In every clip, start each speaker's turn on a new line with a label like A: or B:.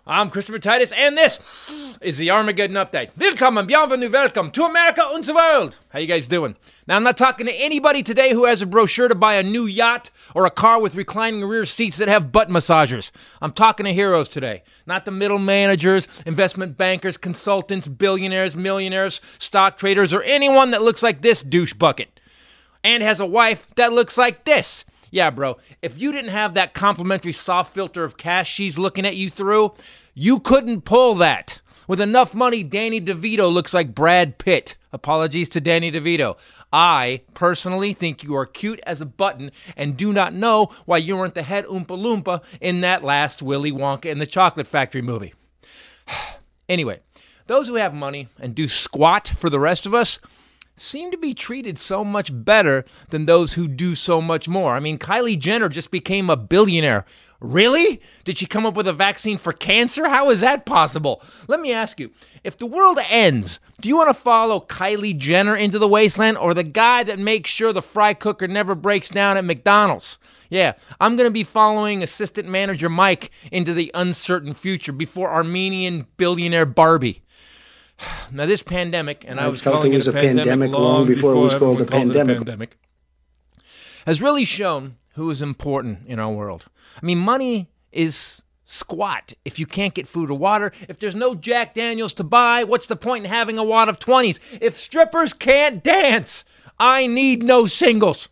A: I'm Christopher Titus, and this is the Armageddon Update. Willkommen, bienvenue, welcome to America und the world. How you guys doing? Now, I'm not talking to anybody today who has a brochure to buy a new yacht or a car with reclining rear seats that have butt massagers. I'm talking to heroes today, not the middle managers, investment bankers, consultants, billionaires, millionaires, stock traders, or anyone that looks like this douche bucket and has a wife that looks like this. Yeah, bro, if you didn't have that complimentary soft filter of cash she's looking at you through, you couldn't pull that. With enough money, Danny DeVito looks like Brad Pitt. Apologies to Danny DeVito. I personally think you are cute as a button and do not know why you weren't the head Oompa Loompa in that last Willy Wonka in the Chocolate Factory movie. Anyway, those who have money and do squat for the rest of us seem to be treated so much better than those who do so much more. I mean, Kylie Jenner just became a billionaire. Really? Did she come up with a vaccine for cancer? How is that possible? Let me ask you, if the world ends, do you want to follow Kylie Jenner into the wasteland or the guy that makes sure the fry cooker never breaks down at McDonald's? Yeah, I'm going to be following assistant manager Mike into the uncertain future before Armenian billionaire Barbie. Now, this pandemic, and I was calling it a pandemic long before it was called a pandemic, has really shown who is important in our world. I mean, money is squat if you can't get food or water. If there's no Jack Daniels to buy, what's the point in having a wad of 20s? If strippers can't dance, I need no singles.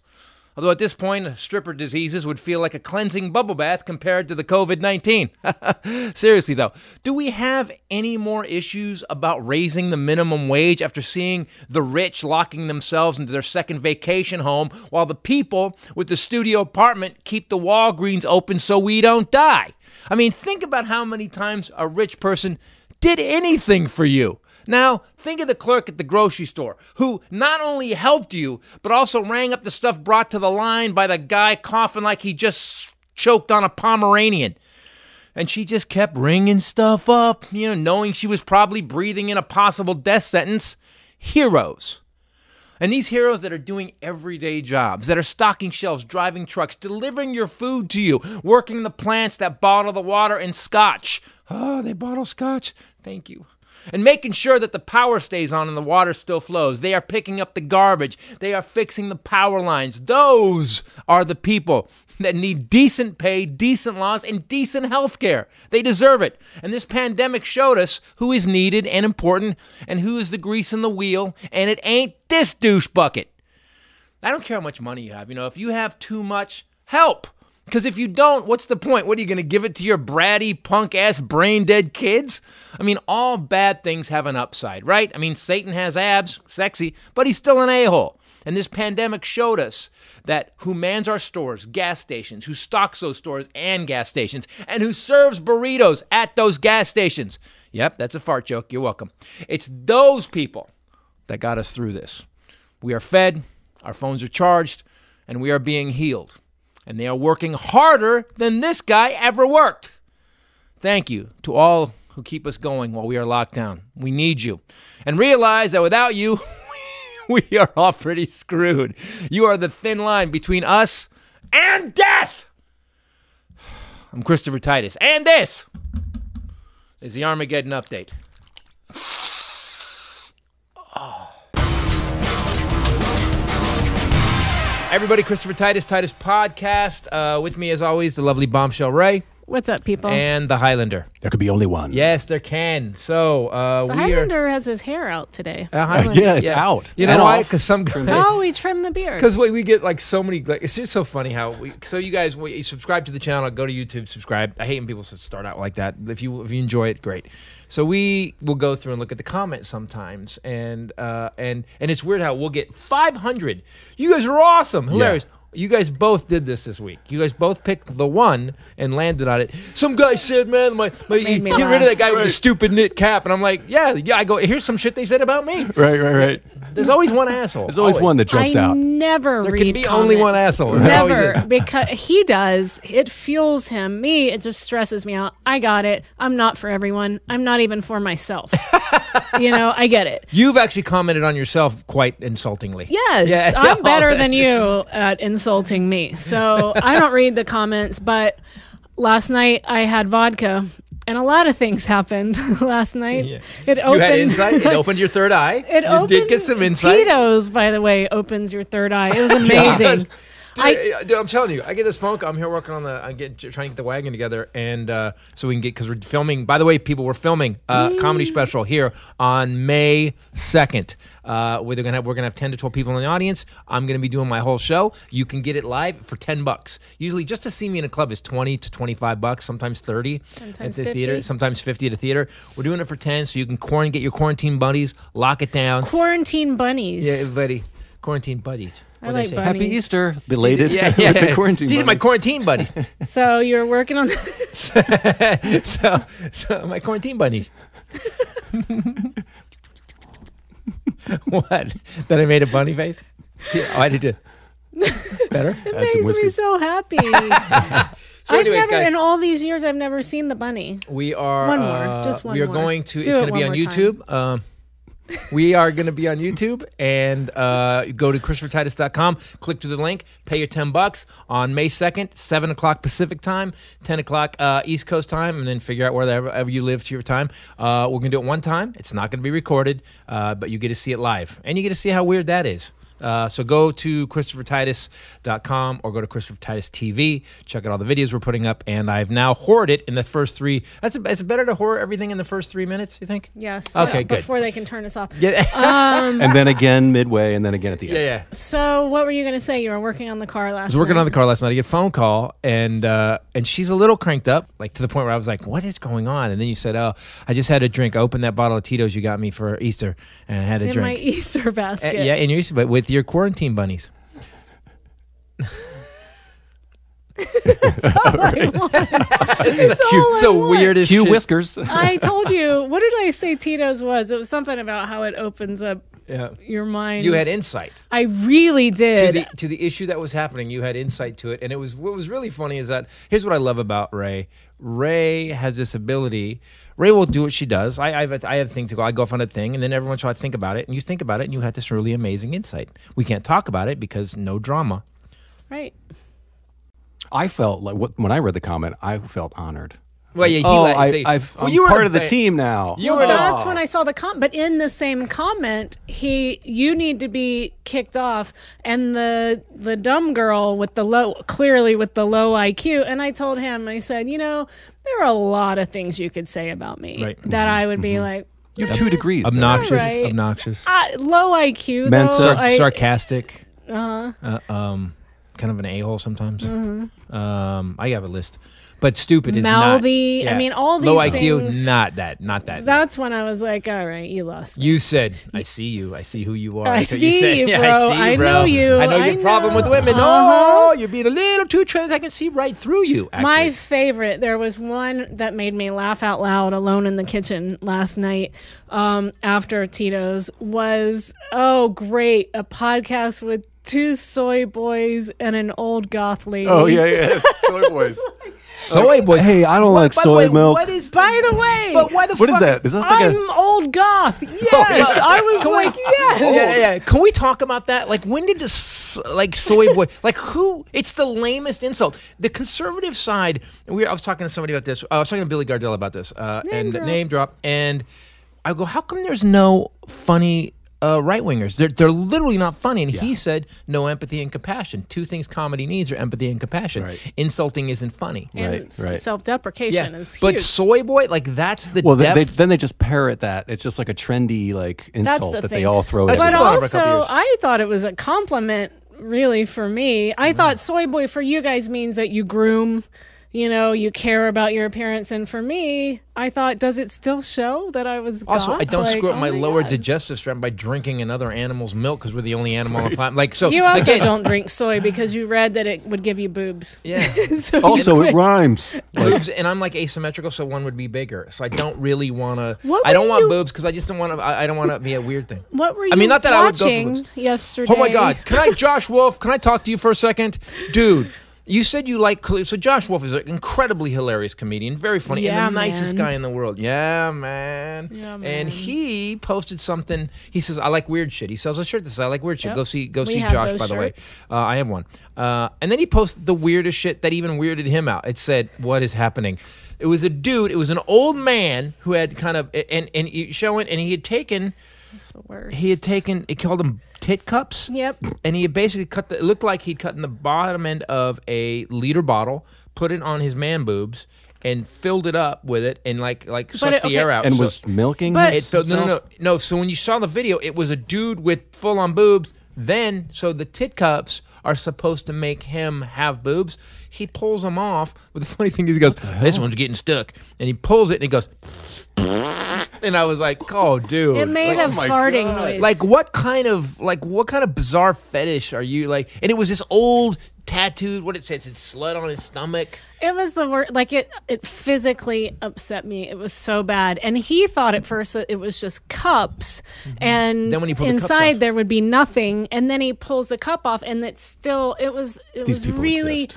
A: Although at this point, stripper diseases would feel like a cleansing bubble bath compared to the COVID-19. Seriously, though, do we have any more issues about raising the minimum wage after seeing the rich locking themselves into their second vacation home while the people with the studio apartment keep the Walgreens open so we don't die? I mean, think about how many times a rich person did anything for you. Now, think of the clerk at the grocery store who not only helped you, but also rang up the stuff brought to the line by the guy coughing like he just choked on a Pomeranian. And she just kept ringing stuff up, knowing she was probably breathing in a possible death sentence. Heroes. And these heroes that are doing everyday jobs, that are stocking shelves, driving trucks, delivering your food to you, working the plants that bottle the water in scotch. Oh, they bottle scotch? Thank you. And making sure that the power stays on and the water still flows. They are picking up the garbage. They are fixing the power lines. Those are the people that need decent pay, decent laws, and decent health care. They deserve it. And this pandemic showed us who is needed and important and who is the grease in the wheel, and it ain't this douche bucket. I don't care how much money you have. If you have too much, help. Because if you don't, what's the point? What, are you going to give it to your bratty, punk-ass, brain-dead kids? I mean, all bad things have an upside, right? I mean, Satan has abs, sexy, but he's still an a-hole. And this pandemic showed us that who mans our stores, gas stations, who stocks those stores and gas stations, and who serves burritos at those gas stations. Yep, that's a fart joke. You're welcome. It's those people that got us through this. We are fed, our phones are charged, and we are being healed. And they are working harder than this guy ever worked. Thank you to all who keep us going while we are locked down. We need you. And realize that without you, we are all pretty screwed. You are the thin line between us and death. I'm Christopher Titus, and this is the Armageddon Update. Everybody, Christopher Titus Podcast. With me, as always, the lovely Bombshell Ray.
B: What's up, people?
A: And the Highlander.
C: There could be only one.
A: Yes, there can. So
B: the Highlander has his hair out today.
C: Yeah, it's out.
A: You know why? Because some guys...
B: Oh, we trimmed the beard.
A: Because we get like so many... it's just so funny how... So you guys, you subscribe to the channel, go to YouTube, subscribe. I hate when people start out like that. If you enjoy it, great. So we will go through and look at the comments sometimes. And it's weird how we'll get 500. You guys are awesome. Hilarious. Yeah. You guys both did this week. You guys both picked the one and landed on it. Some guy said, man, get rid of that guy with the stupid knit cap. And I'm like, yeah, I go, here's some shit they said about me.
C: Right.
A: There's always one asshole.
C: There's always one that jumps out.
B: I never
A: there
B: read
A: can be
B: comments.
A: only one asshole.
B: Never. Because he does. It fuels him. Me, it just stresses me out. I got it. I'm not for everyone. I'm not even for myself. I get it.
A: You've actually commented on yourself quite insultingly.
B: Yes. Yeah. I'm better than you at insulting me. So I don't read the comments, but last night I had vodka And a lot of things happened last night.
A: Yeah.
B: It opened.
A: You had insight. It opened your third eye. You did get some insight.
B: Tito's, by the way, opens your third eye. It was amazing.
A: Dude, I'm telling you, I get this phone call. I'm here working on trying to get the wagon together, and so we can get, because we're filming. By the way, people, we're filming a comedy special here on May 2nd. We're gonna have 10 to 12 people in the audience. I'm gonna be doing my whole show. You can get it live for $10. Usually, just to see me in a club is $20 to $25. Sometimes 30.
B: Sometimes
A: at the
B: 50.
A: theater. Sometimes 50 at a theater. We're doing it for 10, so you can get your quarantine buddies, lock it down.
B: Quarantine bunnies.
A: Yeah, buddy. Quarantine buddies.
B: I like bunnies.
C: Happy Easter, belated.
A: Yeah.
C: With the quarantine
A: These are my
C: buddies.
A: quarantine buddies.
B: So you're working on
A: so my quarantine bunnies. What? That I made a bunny face? Yeah, I did it. Better?
B: It makes me so happy.
A: So anyways,
B: guys,
A: guys,
B: in all these years, I've never seen the bunny.
A: we are
B: One more, just one
A: we are
B: more.
A: going to.
B: Do
A: It's
B: it
A: going to be
B: one
A: on
B: more
A: YouTube. We are going to be on YouTube, and go to ChristopherTitus.com, click to the link, pay your $10 on May 2nd, 7 o'clock Pacific time, 10 o'clock East Coast time, and then figure out wherever you live to your time. We're going to do it one time. It's not going to be recorded, but you get to see it live, and you get to see how weird that is. So go to ChristopherTitus.com or go to Christopher Titus TV. Check out all the videos we're putting up, and I've now horrored it in the first 3. Is it better to horror everything in the first 3 minutes, you think?
B: Yes.
A: Okay, good.
B: Before they can turn us off.
A: Yeah.
C: And then again midway, and then again at the end.
A: Yeah.
B: So what were you going to say? You were working on the car last night.
A: I was working on the car last night. I get a phone call, and she's a little cranked up, like to the point where I was like, what is going on? And then you said, oh, I just had a drink. I opened that bottle of Tito's you got me for Easter, and I had a
B: in
A: drink.
B: my Easter basket.
A: Yeah, in your Easter, but with your quarantine bunnies.
B: That's all I want. That's all
A: Cute,
B: I
A: so
B: want.
A: weird as
C: Cue
A: shit.
C: whiskers.
B: I told you. What did I say Tito's was? It was something about how it opens up your mind.
A: You had insight.
B: I really did.
A: To the issue that was happening, you had insight to it, and what was really funny is that here's what I love about Ray. Ray has this ability. Ray will do what she does. I have a thing to go. I go off on a thing, and then every once in a while I think about it, and you think about it, and you had this really amazing insight. We can't talk about it because no drama.
B: Right.
C: I felt like when I read the comment, I felt honored.
A: Well, yeah,
C: I'm
A: you were
C: part of the team now.
A: You were
B: Well, that's when I saw the comment. But in the same comment, you need to be kicked off, and the dumb girl with the low IQ. And I told him, I said, there are a lot of things you could say about me that I would be like.
C: You have 2 degrees.
A: Obnoxious.
B: Right.
A: Obnoxious.
B: Low IQ,
A: Sarcastic. Kind of an a-hole sometimes. I have a list. But stupid is
B: mouthy.
A: not.
B: I mean, all these
A: low
B: things.
A: IQ, not that.
B: That's when I was like, all right, you lost me.
A: You said, I see you. I see who you are.
B: I
A: That's what
B: see
A: said.
B: you,
A: Yeah,
B: bro.
A: I see you,
B: I
A: bro.
B: know you.
A: I know you have a problem with women. Oh, you're being a little too trans. I can see right through you, actually.
B: My favorite, there was one that made me laugh out loud alone in the kitchen last night after Tito's was, oh, great, a podcast with 2 soy boys and an old goth lady.
C: Oh, yeah. Soy boys.
A: Soy boys.
C: Hey, I don't like soy milk.
A: What is
B: By the way,
A: but why the
C: What
A: fuck?
C: is that? Is that like
B: I'm old goth. Yes, I was like, yes.
A: Yeah. Can we talk about that? Like, when did this, soy boy, who? It's the lamest insult. The conservative side. I was talking to somebody about this. I was talking to Billy Gardell about this. Name drop. And I go, how come there's no funny right wingers? They're literally not funny. And he said, no empathy and compassion. 2 things comedy needs are empathy and compassion.
C: Right.
A: Insulting isn't funny.
B: And
C: Right.
B: self-deprecation is huge.
A: But soy boy, that's the
C: Well,
A: depth.
C: then they just parrot that. It's just like a trendy insult that they all throw at
A: That's
B: But
A: been
C: everybody.
A: going on for a couple
B: also,
A: years.
B: I thought it was a compliment, really, for me. I thought soy boy for you guys means that you groom, you care about your appearance. And for me, I thought, does it still show that I was
A: Also,
B: goth?
A: I don't screw up
B: oh
A: my lower
B: God.
A: digestive system by drinking another animal's milk because we're the only animal on the planet. So
B: You also
A: again,
B: don't drink soy because you read that it would give you boobs.
A: Yeah.
B: So you
C: Also, it
B: quit.
C: rhymes.
A: boobs, and I'm asymmetrical, so one would be bigger. So I don't really want to.
B: What
A: I don't
B: were
A: want
B: you-
A: boobs because I just don't want to. I don't want to be a weird thing.
B: What were you
A: I mean, not that I would go for
B: watching
A: boobs.
B: yesterday?
A: Oh my God! Josh Wolf? Can I talk to you for a second, dude? You said you like so Josh Wolf is an incredibly hilarious comedian, very funny,
B: Yeah,
A: and the nicest
B: man.
A: guy in the world. Yeah, man.
B: Yeah, man.
A: And he posted something. He says, "I like weird shit." He sells a shirt that says, "I like weird shit."
B: Yep.
A: Go see
B: We have
A: Josh.
B: those
A: By the
B: shirts.
A: way, I have one. And then he posted the weirdest shit that even weirded him out. It said, "What is happening?" It was a dude. It was an old man who had kind of and showing, and he had taken.
B: That's the worst.
A: He had taken. He called them tit cups.
B: Yep.
A: And he had basically cut. It looked like he'd cut in the bottom end of a liter bottle, put it on his man boobs, and filled it up with it, and like sucked the air out.
C: And
A: So
C: was milking
A: it filled,
C: himself?
A: no. So when you saw the video, it was a dude with full on boobs. Then, so the tit cups are supposed to make him have boobs. He pulls them off. But the funny thing is, he goes, "This one's getting stuck," and he pulls it, and he goes, and I was like, "Oh, dude!"
B: It made a farting noise.
A: Like what kind of bizarre fetish are you like? And it was this old tattooed. What it said slut on his stomach.
B: It was the worst. Like it physically upset me. It was so bad. And he thought at first that it was just cups, and
A: Then when he pulled the cups
B: inside
A: off-
B: there would be nothing. And then he pulls the cup off, and it's still. It was
C: people
B: really.
C: exist.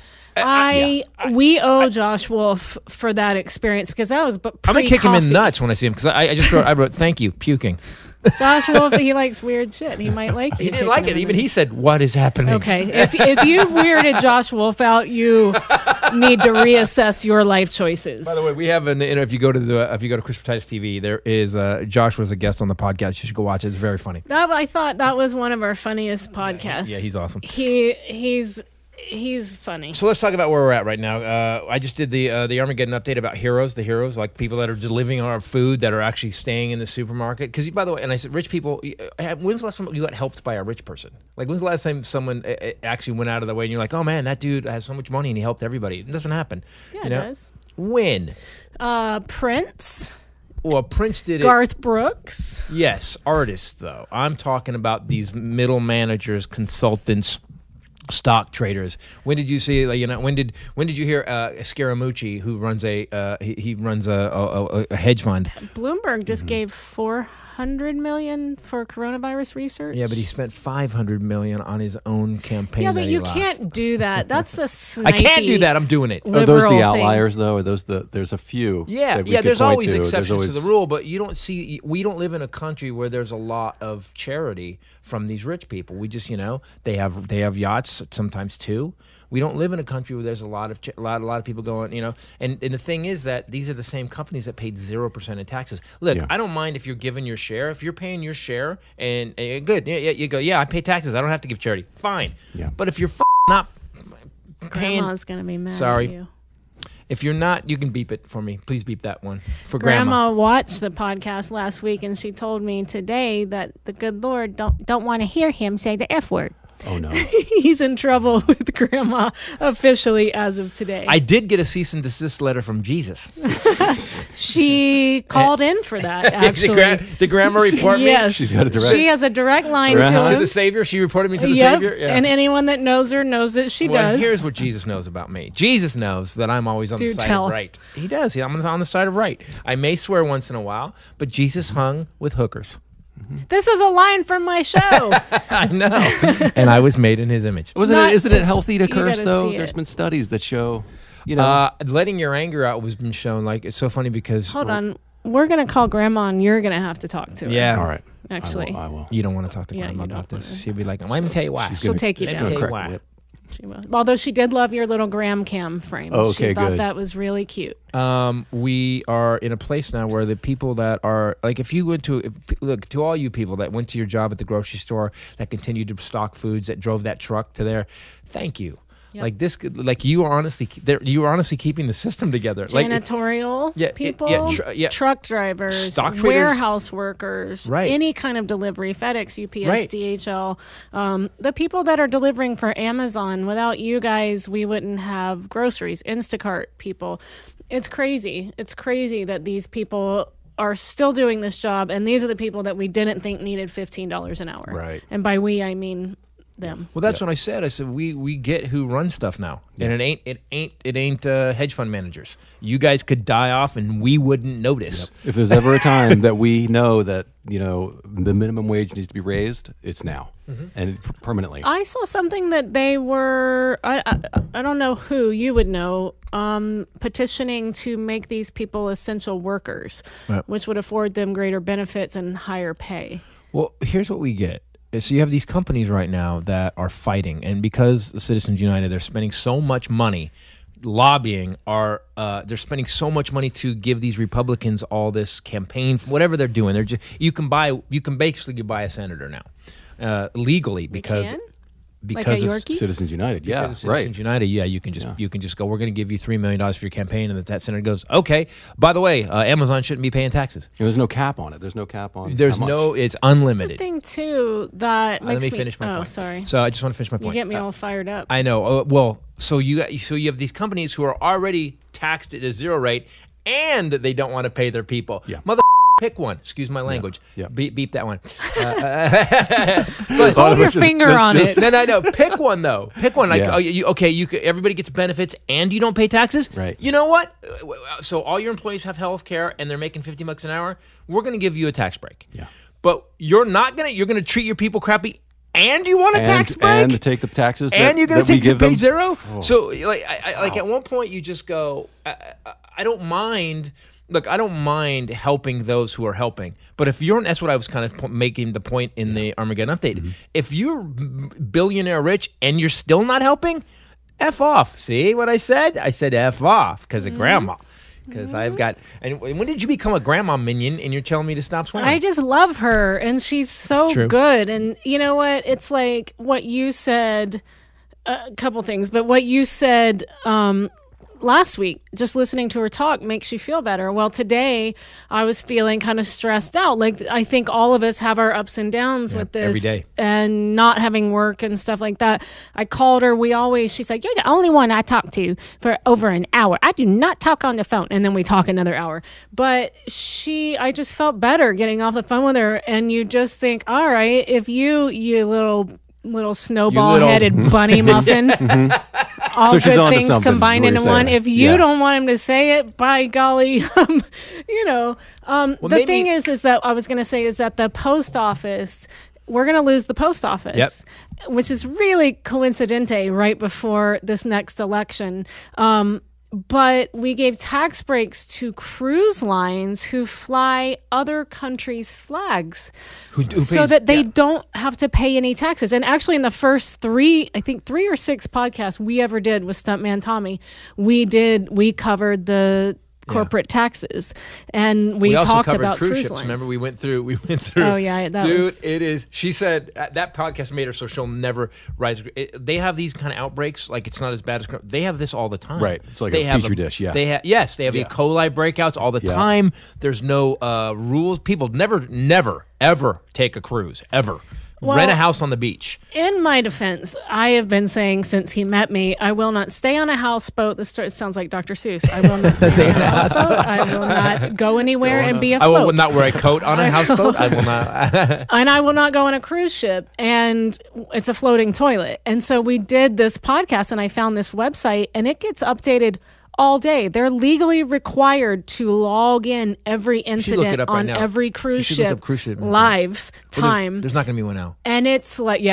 B: We owe Josh Wolf for that experience because that was.
A: I'm gonna kick him in the nuts when I see him because I just wrote thank you puking.
B: Josh Wolf, he likes weird shit. He might like you.
A: He didn't like it. Even he said, "What is happening?"
B: Okay, if you've weirded Josh Wolf out, you need to reassess your life choices.
A: By the way, we have if you go to Christopher Titus TV, there is Josh was a guest on the podcast. You should go watch it. It's very funny.
B: I thought that was one of our funniest podcasts.
A: Yeah, he's awesome.
B: He's funny.
A: So let's talk about where we're at right now. I just did the Armageddon update about heroes, like people that are delivering our food that are actually staying in the supermarket. Because, by the way, and I said, rich people, when's the last time you got helped by a rich person? Like, when's the last time someone actually went out of the way and you're like, oh man, that dude has so much money and he helped everybody? It doesn't happen.
B: Yeah, it does.
A: When?
B: Prince.
A: Well, Prince did
B: Garth Brooks.
A: Yes, artists, though. I'm talking about these middle managers, consultants, stock traders. When did you see? When did you hear Scaramucci, who runs he runs a hedge fund?
B: Bloomberg just gave $400 million for coronavirus research.
A: Yeah, but he spent $500 million on his own campaign.
B: Yeah, but
A: that he
B: you
A: lost.
B: can't do that. That's a snipey.
A: I can't do that. I'm doing it.
C: Are those the
B: liberal
C: outliers, though? Are those there's a few?
A: Yeah,
C: that we could
A: there's
C: point
A: always
C: to.
A: exceptions
C: There's
A: to the rule, but you don't see. We don't live in a country where there's a lot of charity from these rich people. We just, they have yachts, sometimes two. We don't live in a country where there's a lot of people going, And the thing is that these are the same companies that paid 0% in taxes. Look, I don't mind if you're giving your share. If you're paying your share, and good, you go, I pay taxes. I don't have to give charity. Fine.
C: Yeah.
A: But if you're not paying,
B: Grandma's gonna be mad
A: Sorry.
B: at you.
A: If you're not, you can beep it for me. Please beep that one for
B: Grandma watched the podcast last week, and she told me today that the good Lord don't want to hear him say the F word.
C: Oh no.
B: He's in trouble with Grandma officially as of today.
A: I did get a cease and desist letter from Jesus.
B: She called in for that, actually.
A: Did Grandma report me?
B: Yes.
C: She's got a direct-
B: She has a direct line to
A: To
B: him.
A: the Savior? She reported me to the
B: Yep.
A: Savior? Yeah.
B: And anyone that knows her knows that she
A: Well,
B: does.
A: here's what Jesus knows about me. Jesus knows that I'm always on
B: Do
A: the side
B: tell.
A: of right. He does. I'm on the side of right. I may swear once in a while, but Jesus hung with hookers.
B: This is a line from my show.
A: I know. And I was made in his image.
C: Isn't it
B: it's-
C: healthy to
B: you
C: curse,
B: gotta
C: though?
B: see
C: There's
B: it.
C: been studies that show,
A: Letting your anger out was been shown. Like, it's so funny because...
B: Hold on. We're going to call Grandma, and you're going to have to talk to her.
A: Yeah.
C: All right.
B: Actually.
C: I will.
A: You don't want to talk to
B: Yeah,
A: Grandma
B: you
A: about
B: don't
A: this.
B: wanna.
A: She'll be like, let me tell you why.
B: She'll take you
A: Let me
B: down.
A: tell you
C: Correct
A: why.
C: whip.
B: She will. Although she did love your little Graham Cam frame.
C: Oh,
B: She
C: okay,
B: thought
C: good.
B: that was really cute.
A: We are in a place now where the people that are like, if you went to look to all you people that went to your job at the grocery store, that continued to stock foods, that drove that truck to there, thank you.
B: Yep.
A: Like this, like you are honestly keeping the system together.
B: Janitorial people, truck drivers,
A: Stock traders.
B: warehouse workers,
A: Right.
B: any kind of delivery, FedEx, UPS,
A: Right.
B: DHL. The people that are delivering for Amazon, without you guys, we wouldn't have groceries. Instacart people. It's crazy. It's crazy that these people are still doing this job, and these are the people that we didn't think needed $15 an hour.
C: Right.
B: And by we, I mean them.
A: Well, that's what I said. I said we get who runs stuff now, and it ain't hedge fund managers. You guys could die off, and we wouldn't notice.
C: If there's ever a time that we know that the minimum wage needs to be raised, it's now, and permanently.
B: I saw something that they were, I don't know who, you would know, petitioning to make these people essential workers,
A: Right.
B: which would afford them greater benefits and higher pay.
A: Well, here's what we get. So you have these companies right now that are fighting, and because Citizens United, they're spending so much money lobbying are they're spending so much money to give these Republicans all this campaign, whatever they're doing. They're just you can basically buy a senator now legally because
B: like a
A: of
B: Yorkie?
C: Citizens United, yeah,
A: Citizens
C: right.
A: United, yeah, you can just go. We're going to give you $3 million for your campaign, and that senator goes, okay. By the way, Amazon shouldn't be paying taxes.
C: And there's no cap on it. There's no cap on.
A: There's
C: how much.
A: no. It's unlimited.
B: The thing too that makes
A: Let me finish my point.
B: Oh, sorry.
A: So I just want to finish my
B: You
A: point.
B: get me all fired up.
A: I know. Well, so you have these companies who are already taxed at a zero rate, and they don't want to pay their people.
C: Yeah.
A: Mother. Pick one. Excuse my language.
C: Yeah.
A: Beep that one.
B: Just hold your finger on it.
A: No. Pick one though. Pick one. Like,
C: Yeah.
A: everybody gets benefits and you don't pay taxes.
C: Right.
A: You know what? So all your employees have health care and they're making $50 an hour. We're going to give you a tax break.
C: Yeah.
A: But you're going to treat your people crappy. And you want a tax break?
C: And to take the taxes
A: and you're going to take
C: give
A: pay
C: them?
A: zero?
C: Oh.
A: So, like at one point, you just go, I don't mind. Look, I don't mind helping those who are helping. But if you're, that's what I was kind of making the point in the Armageddon update. Mm-hmm. If you're billionaire rich and you're still not helping, F off. See what I said? I said F off because of grandma. Because I've got, and when did you become a grandma minion and you're telling me to stop swearing?
B: I just love her, and she's so good. And you know what? It's like what you said, a couple things, but what you said last week, just listening to her talk makes you feel better. Well, today I was feeling kind of stressed out. Like I think all of us have our ups and downs with this
A: every day.
B: And not having work and stuff like that. I called her. She's like, you're the only one I talk to for over an hour. I do not talk on the phone. And then we talk another hour. But I just felt better getting off the phone with her. And you just think, all right, if you little snowball-headed bunny muffin. All
C: so she's
B: good
C: on to
B: things
C: something,
B: combined
C: is what
B: into
C: you're
B: one.
C: saying.
B: If you don't want him to say it, by golly, the thing is that I was going to say is that the post office, we're going to lose the post office, which is really coincidente right before this next election. But we gave tax breaks to cruise lines who fly other countries' flags so that they don't have to pay any taxes. And actually in the first 3 or 6 podcasts we ever did with Stuntman Tommy, we covered the corporate taxes, and we
A: also
B: talked
A: covered
B: about
A: cruise ships.
B: lines.
A: Remember, we went through.
B: Oh yeah,
A: dude, it is. She said that podcast made her so she'll never rise. They have these kind of outbreaks. Like it's not as bad as they have this all the time.
C: Right, it's like a petri dish. Yeah,
A: they have E. coli breakouts all the time. There's no rules. People never ever take a cruise ever.
B: Well,
A: rent a house on the beach.
B: In my defense, I have been saying since he met me, I will not stay on a houseboat. This sounds like Dr. Seuss. I will not stay on a houseboat. I will not go anywhere and be afloat.
A: I will not wear a coat on a houseboat. I will not.
B: And I will not go on a cruise ship. And it's a floating toilet. And so we did this podcast, and I found this website, and it gets updated all day. They're legally required to log in every incident on every cruise ship live time.
A: There's not going to be one now.
B: And it's like,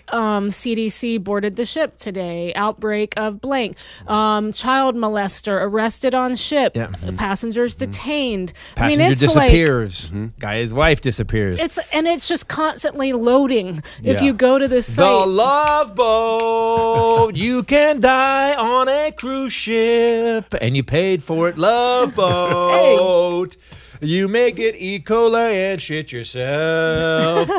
B: CDC boarded the ship today, outbreak of blank, child molester arrested on ship, passengers detained.
A: Passenger disappears. Guy's wife disappears.
B: It's just constantly loading. If you go to this site.
A: The Love Boat, you can die on a cruise ship, and you paid for it, Love Boat. You may get E. coli and shit yourself.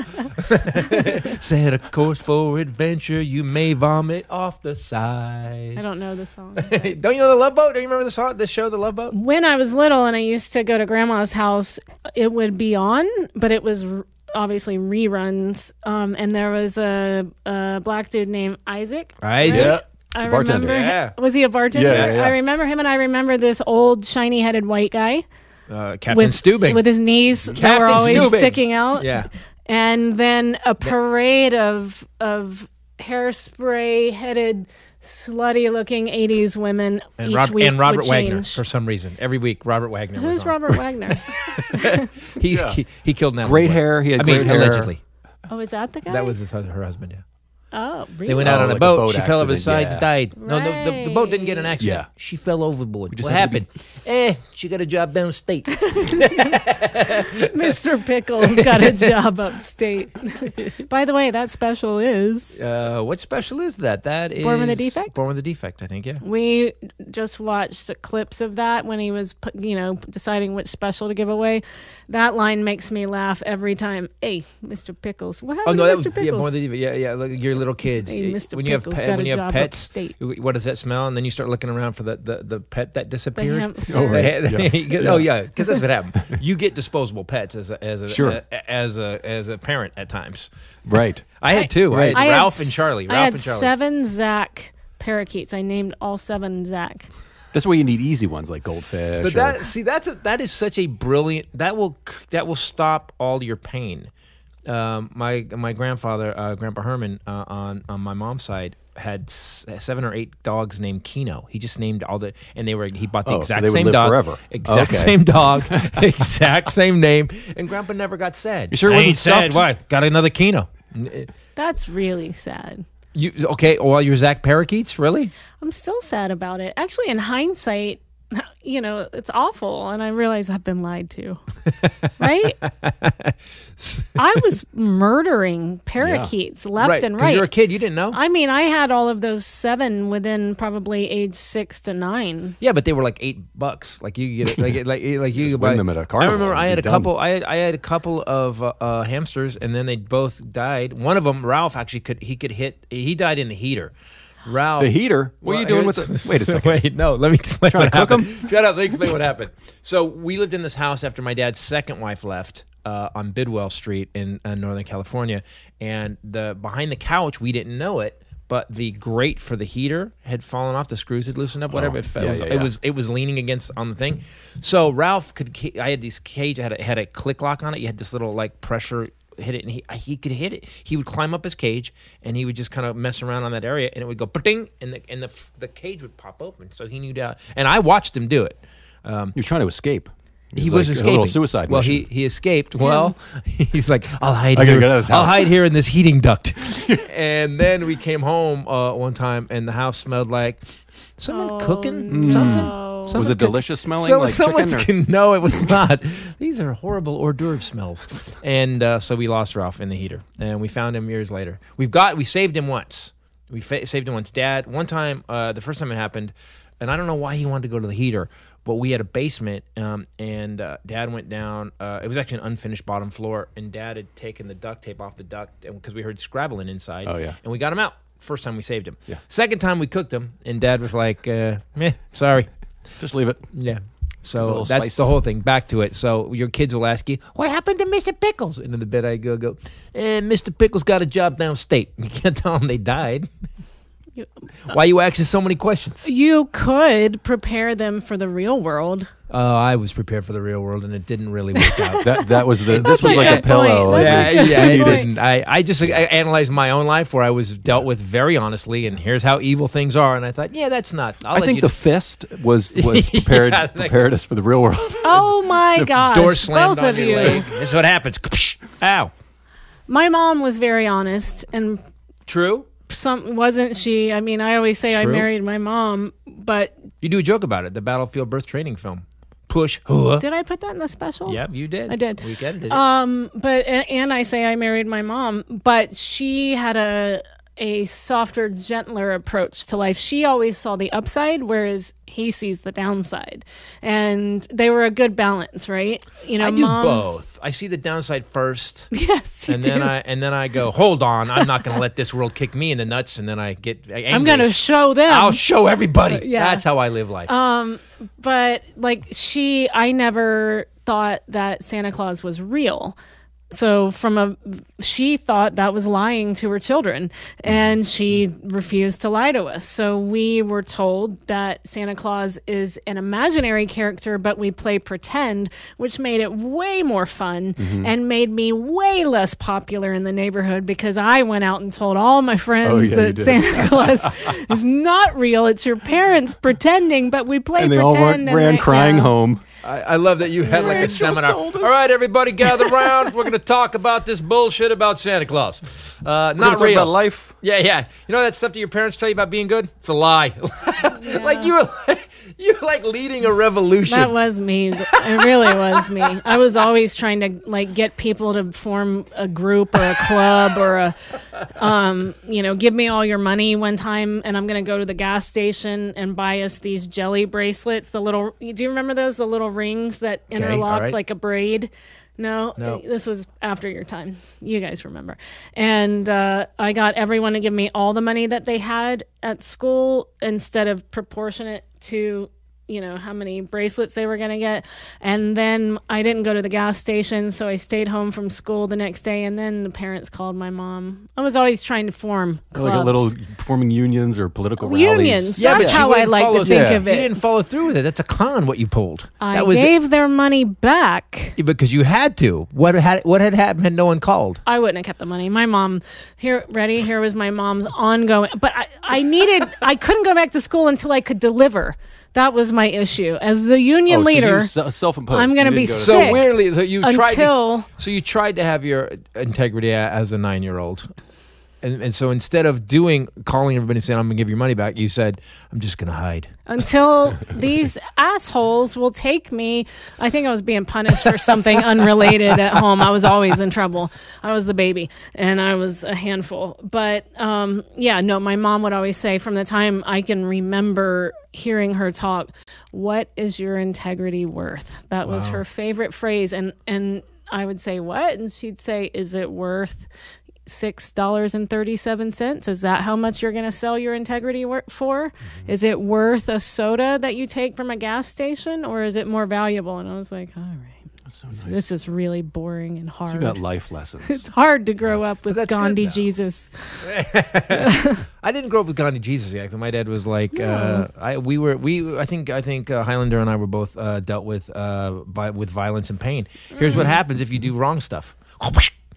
A: Set a course for adventure. You may vomit off the side.
B: I don't know the song.
A: Don't you know the Love Boat? Do you remember the show, The Love Boat?
B: When I was little and I used to go to Grandma's house, it would be on, but it was obviously reruns. And there was a black dude named Isaac.
A: Right?
B: I
C: bartender.
B: remember. Was he a bartender?
C: Yeah.
B: I remember him, and I remember this old shiny-headed white guy.
A: Captain Steubing.
B: With his knees that were always sticking out.
A: Yeah.
B: And then a parade of hairspray-headed, slutty-looking 80s women each week
A: and Robert
B: would
A: Wagner,
B: change.
A: for some reason. Every week, Robert Wagner was
B: Who's
A: on.
B: Robert Wagner?
A: He killed Natalie.
C: Great hair. He had great hair.
A: Allegedly.
B: Oh, is that the guy?
A: That was her husband, yeah.
B: Oh, really?
A: They went out on a
C: like a
A: boat.
C: boat
A: She fell over the
C: accident,
A: side and
B: yeah.
A: died. No, she fell over
C: like
A: the
C: a
A: side
C: boat
A: and died.
C: accident,
A: No,
C: yeah.
A: the boat didn't get in an accident.
C: Yeah.
A: She fell overboard.
C: just
A: What
C: had to
A: happened? She got a job downstate.
B: Mr. Pickles got a job upstate. By the way, that special is
A: What special is that? That is
B: Born with a Defect?
A: Born with a Defect, I think, yeah.
B: we just watched clips of that when he was, deciding which special to give away. That line makes me laugh every time. Hey, Mr. Pickles. What
A: Oh
B: happened
A: no,
B: to
A: that
B: Mr.
A: was
B: Pickles?
A: Born with a Defect. Yeah. Like your little kids.
B: Hey, Mr.
A: When you have
B: Pickles got
A: when
B: a
A: you have
B: job
A: pets,
B: upstate.
A: what does that smell? And then you start looking around for the pet that disappeared.
B: hamster.
C: Oh, right.
A: Oh yeah, because that's what happened. You get disposable pets as a
C: Sure.
A: as a parent at times.
C: Right.
A: I had two.
C: Right.
A: I had
B: I
A: Ralph
B: had
A: and Charlie.
B: I
A: Ralph
B: had
A: and Charlie.
B: 7 Zach parakeets. I named all 7 Zach.
C: That's why you need easy ones like goldfish.
A: But
C: or-
A: that is such a brilliant that will stop all your pain. My grandfather, Grandpa Herman, on my mom's side, had 7 or 8 dogs named Kino. He just named all and he bought the
C: so
A: exact
C: they would
A: same
C: live
A: dog,
C: forever.
A: exact
C: Okay.
A: same dog, exact same name, and Grandpa never got sad.
C: You sure it
A: I
C: wasn't
A: ain't sad.
C: stuffed?
A: Why? Got another Kino.
B: That's really sad.
A: You okay? Well, your Zach parakeets, really?
B: I'm still sad about it. Actually, in hindsight, it's awful, and I realize I've been lied to. Right? I was murdering parakeets left and
A: 'cause
B: right.
A: you're a kid. You didn't know.
B: I mean, I had all of those 7 within probably age 6 to 9.
A: Yeah, but they were like $8. Like you get it, like you could buy
C: win them at a
A: I
C: carnival
A: remember
C: and
A: I
C: be
A: had a
C: done.
A: couple. I had a couple of hamsters, and then they both died. One of them, Ralph, actually could hit. He died in the heater. Ralph,
C: The heater? What are you doing with
A: here's-
C: it? Wait a second.
A: Wait, no. Let me explain.
C: Trying
A: what
C: to cook
A: happened. Shut up. Let me explain what happened. So we lived in this house after my dad's second wife left. On Bidwell Street in Northern California, and behind the couch, we didn't know it, but the grate for the heater had fallen off. The screws had loosened up. Whatever. It was leaning against on the thing. So Ralph I had this cage. Had a click lock on it. You had this little like pressure. Hit it, and he could hit it. He would climb up his cage, and he would just kind of mess around on that area, and it would go ding, and the cage would pop open. So he knew that, and I watched him do it.
C: You're trying to escape.
A: He
C: It's
A: was
C: like
A: escaping.
C: A little suicide
A: Well,
C: mission.
A: he escaped. Well, he's like, I'll hide
C: I gotta
A: here.
C: get out of this
A: I'll
C: house."
A: hide here in this heating duct. And then we came home one time, and the house smelled like someone cooking something.
B: no.
C: Was it delicious smelling
A: So
C: like
A: someone's
C: chicken? Or?
A: no, it was not. These are horrible hors d'oeuvre smells. And so we lost Ralph in the heater, and we found him years later. We saved him once. We saved him once. Dad, one time, the first time it happened, and I don't know why he wanted to go to the heater, but we had a basement, and Dad went down. It was actually an unfinished bottom floor, and Dad had taken the duct tape off the duct because we heard scrabbling inside.
C: Oh, yeah.
A: And we got him out. First time we saved him.
C: Yeah.
A: Second time we cooked him, and Dad was like, sorry.
C: Just leave it.
A: Yeah.
C: A
A: So
C: little
A: that's
C: spice.
A: the whole thing. Back to it. So your kids will ask you, what happened to Mr. Pickles? And in the bed I go, Mr. Pickles got a job downstate. You can't tell them they died. Why you asking so many questions?
B: You could prepare them for the real world.
A: I was prepared for the real world, and it didn't really work out.
C: That was this
B: That's
C: was
B: a
C: like a
B: good point.
C: pillow.
B: That's
C: Like,
B: a good
A: you
B: point.
A: didn't. I just analyzed my own life where I was dealt with very honestly, and here's how evil things are. And I thought, yeah, that's not.
C: I think the fist was prepared
A: Yeah,
C: prepared us for the real world.
B: Oh my gosh.
A: door slammed
B: both
A: on
B: of
A: your
B: you.
A: leg. This is what happens. Ow.
B: My mom was very honest, and
A: True.
B: wasn't she? I mean, I always say I
A: True.
B: married my mom, but
A: You do a joke about it. The Battlefield Birth Training film. Push. Huh.
B: did I put that in the special?
A: Yep, you did.
B: I did.
A: We edited it.
B: But and I say I married my mom, but she had a softer, gentler approach to life. She always saw the upside, whereas he sees the downside, and they were a good balance, right? You know,
A: I do
B: Mom,
A: both. I see the downside first,
B: Yes, you
A: and
B: do.
A: then I go, hold on, I'm not going to let this world kick me in the nuts, and then I get angry.
B: I'm gonna show them.
A: I'll show everybody.
B: Yeah.
A: That's how I live life.
B: But like I never thought that Santa Claus was real. So she thought that was lying to her children, and she refused to lie to us. So we were told that Santa Claus is an imaginary character, but we play pretend, which made it way more fun and made me way less popular in the neighborhood because I went out and told all my friends
C: you
B: that
C: did.
B: Santa Claus is not real. It's your parents pretending, but we play
C: and they
B: pretend.
C: all ran crying
B: yeah.
C: home.
A: I love that you had like a seminar. All right, everybody, gather around. We're going to talk about this bullshit about Santa Claus. Not real.
C: About life.
A: Yeah. You know that stuff that your parents tell you about being good? It's a lie.
B: Yeah.
A: Like you're like leading a revolution.
B: That was me. It really was me. I was always trying to like get people to form a group or a club or give me all your money one time, and I'm going to go to the gas station and buy us these jelly bracelets. Do you remember those? The little rings that interlocked
A: right.
B: like a braid. No, this was after your time. You guys remember. And I got everyone to give me all the money that they had at school instead of proportionate to, how many bracelets they were going to get. And then I didn't go to the gas station, so I stayed home from school the next day, and then the parents called my mom. I was always trying to form clubs.
C: Like a little forming unions or political rallies.
B: Unions. That's how I like to think of it.
A: You didn't follow through with it. That's a con, what you pulled.
B: I gave their money back.
A: Because you had to. What had happened had no one called?
B: I wouldn't have kept the money. My mom, here was my mom's ongoing. But I couldn't go back to school until I could deliver. That was my issue. As the union leader,
C: self-imposed.
B: I'm going to be sick.
A: So weirdly, you
B: tried
A: to have your integrity as a 9-year-old. And so instead of calling everybody and saying, I'm going to give your money back, you said, I'm just going to hide.
B: Until these assholes will take me. I think I was being punished for something unrelated at home. I was always in trouble. I was the baby, and I was a handful. But, my mom would always say, from the time I can remember hearing her talk, what is your integrity worth? That was her favorite phrase. And I would say, what? And she'd say, is it worth $6.37? Is that how much you're going to sell your integrity for? Mm-hmm. Is it worth a soda that you take from a gas station, or is it more valuable? And I was like, all right. That's so nice. This is really boring and hard.
C: You got life lessons.
B: It's hard to grow up with Gandhi Jesus.
A: I didn't grow up with Gandhi Jesus yet. My dad was like, I think Highlander and I were both dealt with violence and pain. Here's what happens if you do wrong stuff.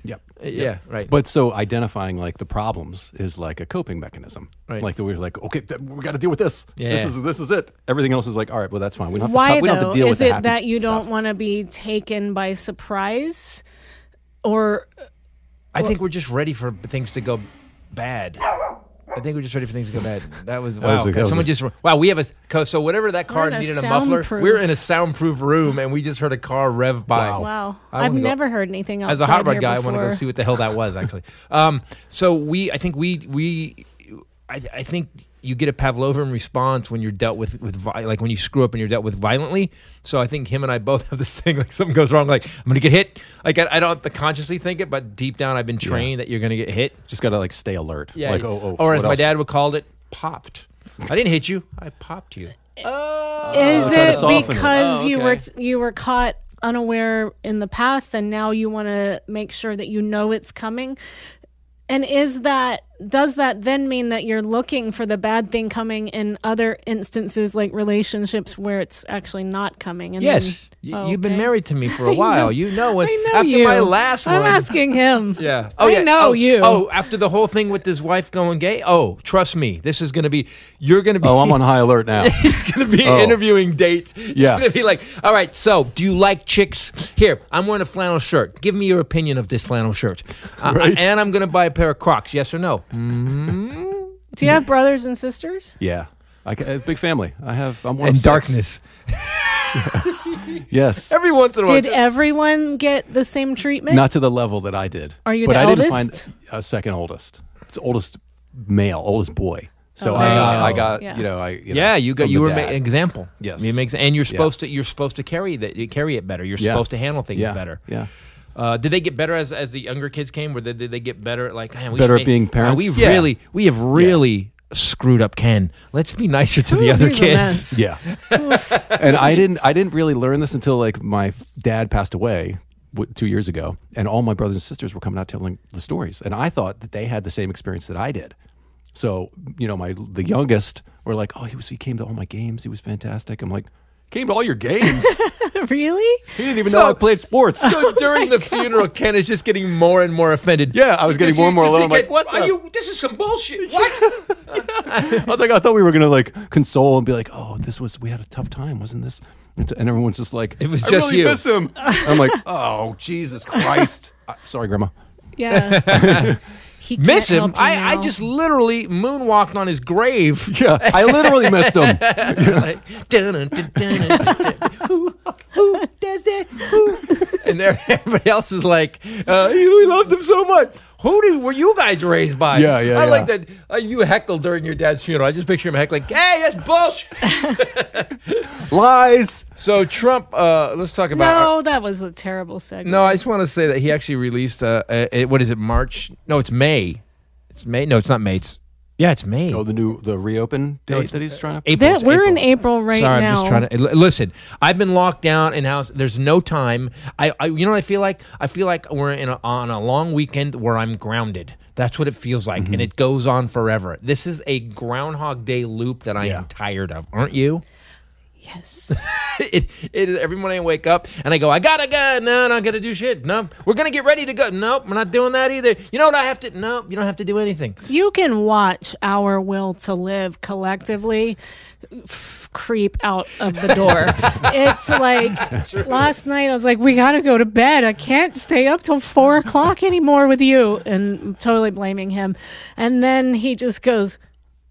C: Yep.
A: Yeah, right.
C: But so identifying like the problems is like a coping mechanism.
A: Right.
C: Like we're like, okay, we got to deal with this.
A: Yeah.
C: This is it. Everything else is like, all right, well, that's fine. We don't have
B: Why
C: to deal with the
B: Is it that you don't want to be taken by surprise, or?
A: I think we're just ready for things to go bad. I think we're just ready for things to go bad. That was wow. We have so whatever that car needed a muffler. We're in a soundproof room, and we just heard a car rev by.
B: Wow. I've never heard anything else.
A: As a hot rod guy, I want to go see what the hell that was actually. I think you get a Pavlovian response when you're dealt with like when you screw up and you're dealt with violently. So I think him and I both have this thing, like something goes wrong, like I'm gonna get hit. Like I don't consciously think it, but deep down I've been trained that you're gonna get hit.
C: Just gotta like stay alert.
A: Yeah.
C: Like
A: or as my dad would call it, popped. I didn't hit you. I popped you.
B: Is it because you were caught unaware in the past, and now you want to make sure that you know it's coming? And does that then mean that you're looking for the bad thing coming in other instances, like relationships where it's actually not coming? And
A: yes. You've been married to me for a while. You know when after my last one.
B: I'm asking him.
A: Yeah.
B: I know you.
A: Oh, after the whole thing with his wife going gay? Oh, trust me. This is going to be, you're going to be.
C: Oh, I'm on high alert now.
A: He's going to be interviewing dates.
C: Yeah.
A: He's going to be like, all right, so do you like chicks? Here, I'm wearing a flannel shirt. Give me your opinion of this flannel shirt.
C: Right.
A: And I'm going to buy a pair of Crocs. Yes or no? Mm-hmm.
B: Do you have brothers and sisters?
C: Yeah. A big family. I'm one
A: and
C: of
A: darkness.
C: Yes.
A: Every once in a while.
B: Did everyone get the same treatment?
C: Not to the level that I did.
B: Are you
C: but
B: the
C: I
B: oldest?
C: didn't find a second oldest. It's oldest male, oldest boy. So
B: Okay.
C: I got
B: Yeah.
A: You were an example.
C: Yes.
A: And you're supposed to carry it better. You're supposed to handle things better.
C: Yeah.
A: Did they get better as the younger kids came? Or did they get better? Like, man,
C: better at being parents?
A: We have really screwed up Ken. Let's be nicer to the other kids.
C: Yeah. And I didn't really learn this until like my dad passed away 2 years ago, and all my brothers and sisters were coming out telling the stories, and I thought that they had the same experience that I did. So the youngest were like, oh, he came to all my games. He was fantastic. I'm like, Came to all your games.
B: Really?
C: He didn't even know I played sports.
A: So during the funeral, Ken is just getting more and more offended.
C: Yeah, I was getting more and more alone. I'm like, what?
A: This is some bullshit. What?
C: I was like, I thought we were gonna like console and be like, oh, we had a tough time, wasn't this? And everyone's just like,
A: it was
C: I
A: just
C: really
A: you.
C: Miss him. I'm like, oh, Jesus Christ. Sorry, Grandma.
B: Yeah. He can't
A: Miss him?
B: help you
A: I
B: now.
A: just literally moonwalked on his grave.
C: Yeah, I literally missed him.
A: Like, who does that? Who? And there, everybody else is like, we loved him so much. Who were you guys raised by?
C: Yeah,
A: I like that you heckled during your dad's funeral. I just picture him heckling, hey, that's bullshit.
C: Lies.
A: So Trump, let's talk about...
B: No, that was a terrible segue.
A: No, I just want to say that he actually released, what is it, March? No, it's May. It's May. No, it's not May. It's May.
C: Oh, the reopen date that he's trying to...
A: April. It's
B: We're
A: April.
B: in April right
A: Sorry,
B: now.
A: I'm just trying to... Listen, I've been locked down in house. There's no time. You know what I feel like? I feel like we're on a long weekend where I'm grounded. That's what it feels like, and it goes on forever. This is a Groundhog Day loop that I am tired of. Aren't you?
B: Yes.
A: Every morning I wake up and I go, I gotta go. No, I'm not gonna do shit. No, we're gonna get ready to go. Nope, we're not doing that either. You know what I have to? No, you don't have to do anything.
B: You can watch our will to live collectively creep out of the door. It's like last night I was like, we gotta go to bed. I can't stay up till 4 o'clock anymore with you, and I'm totally blaming him. And then he just goes,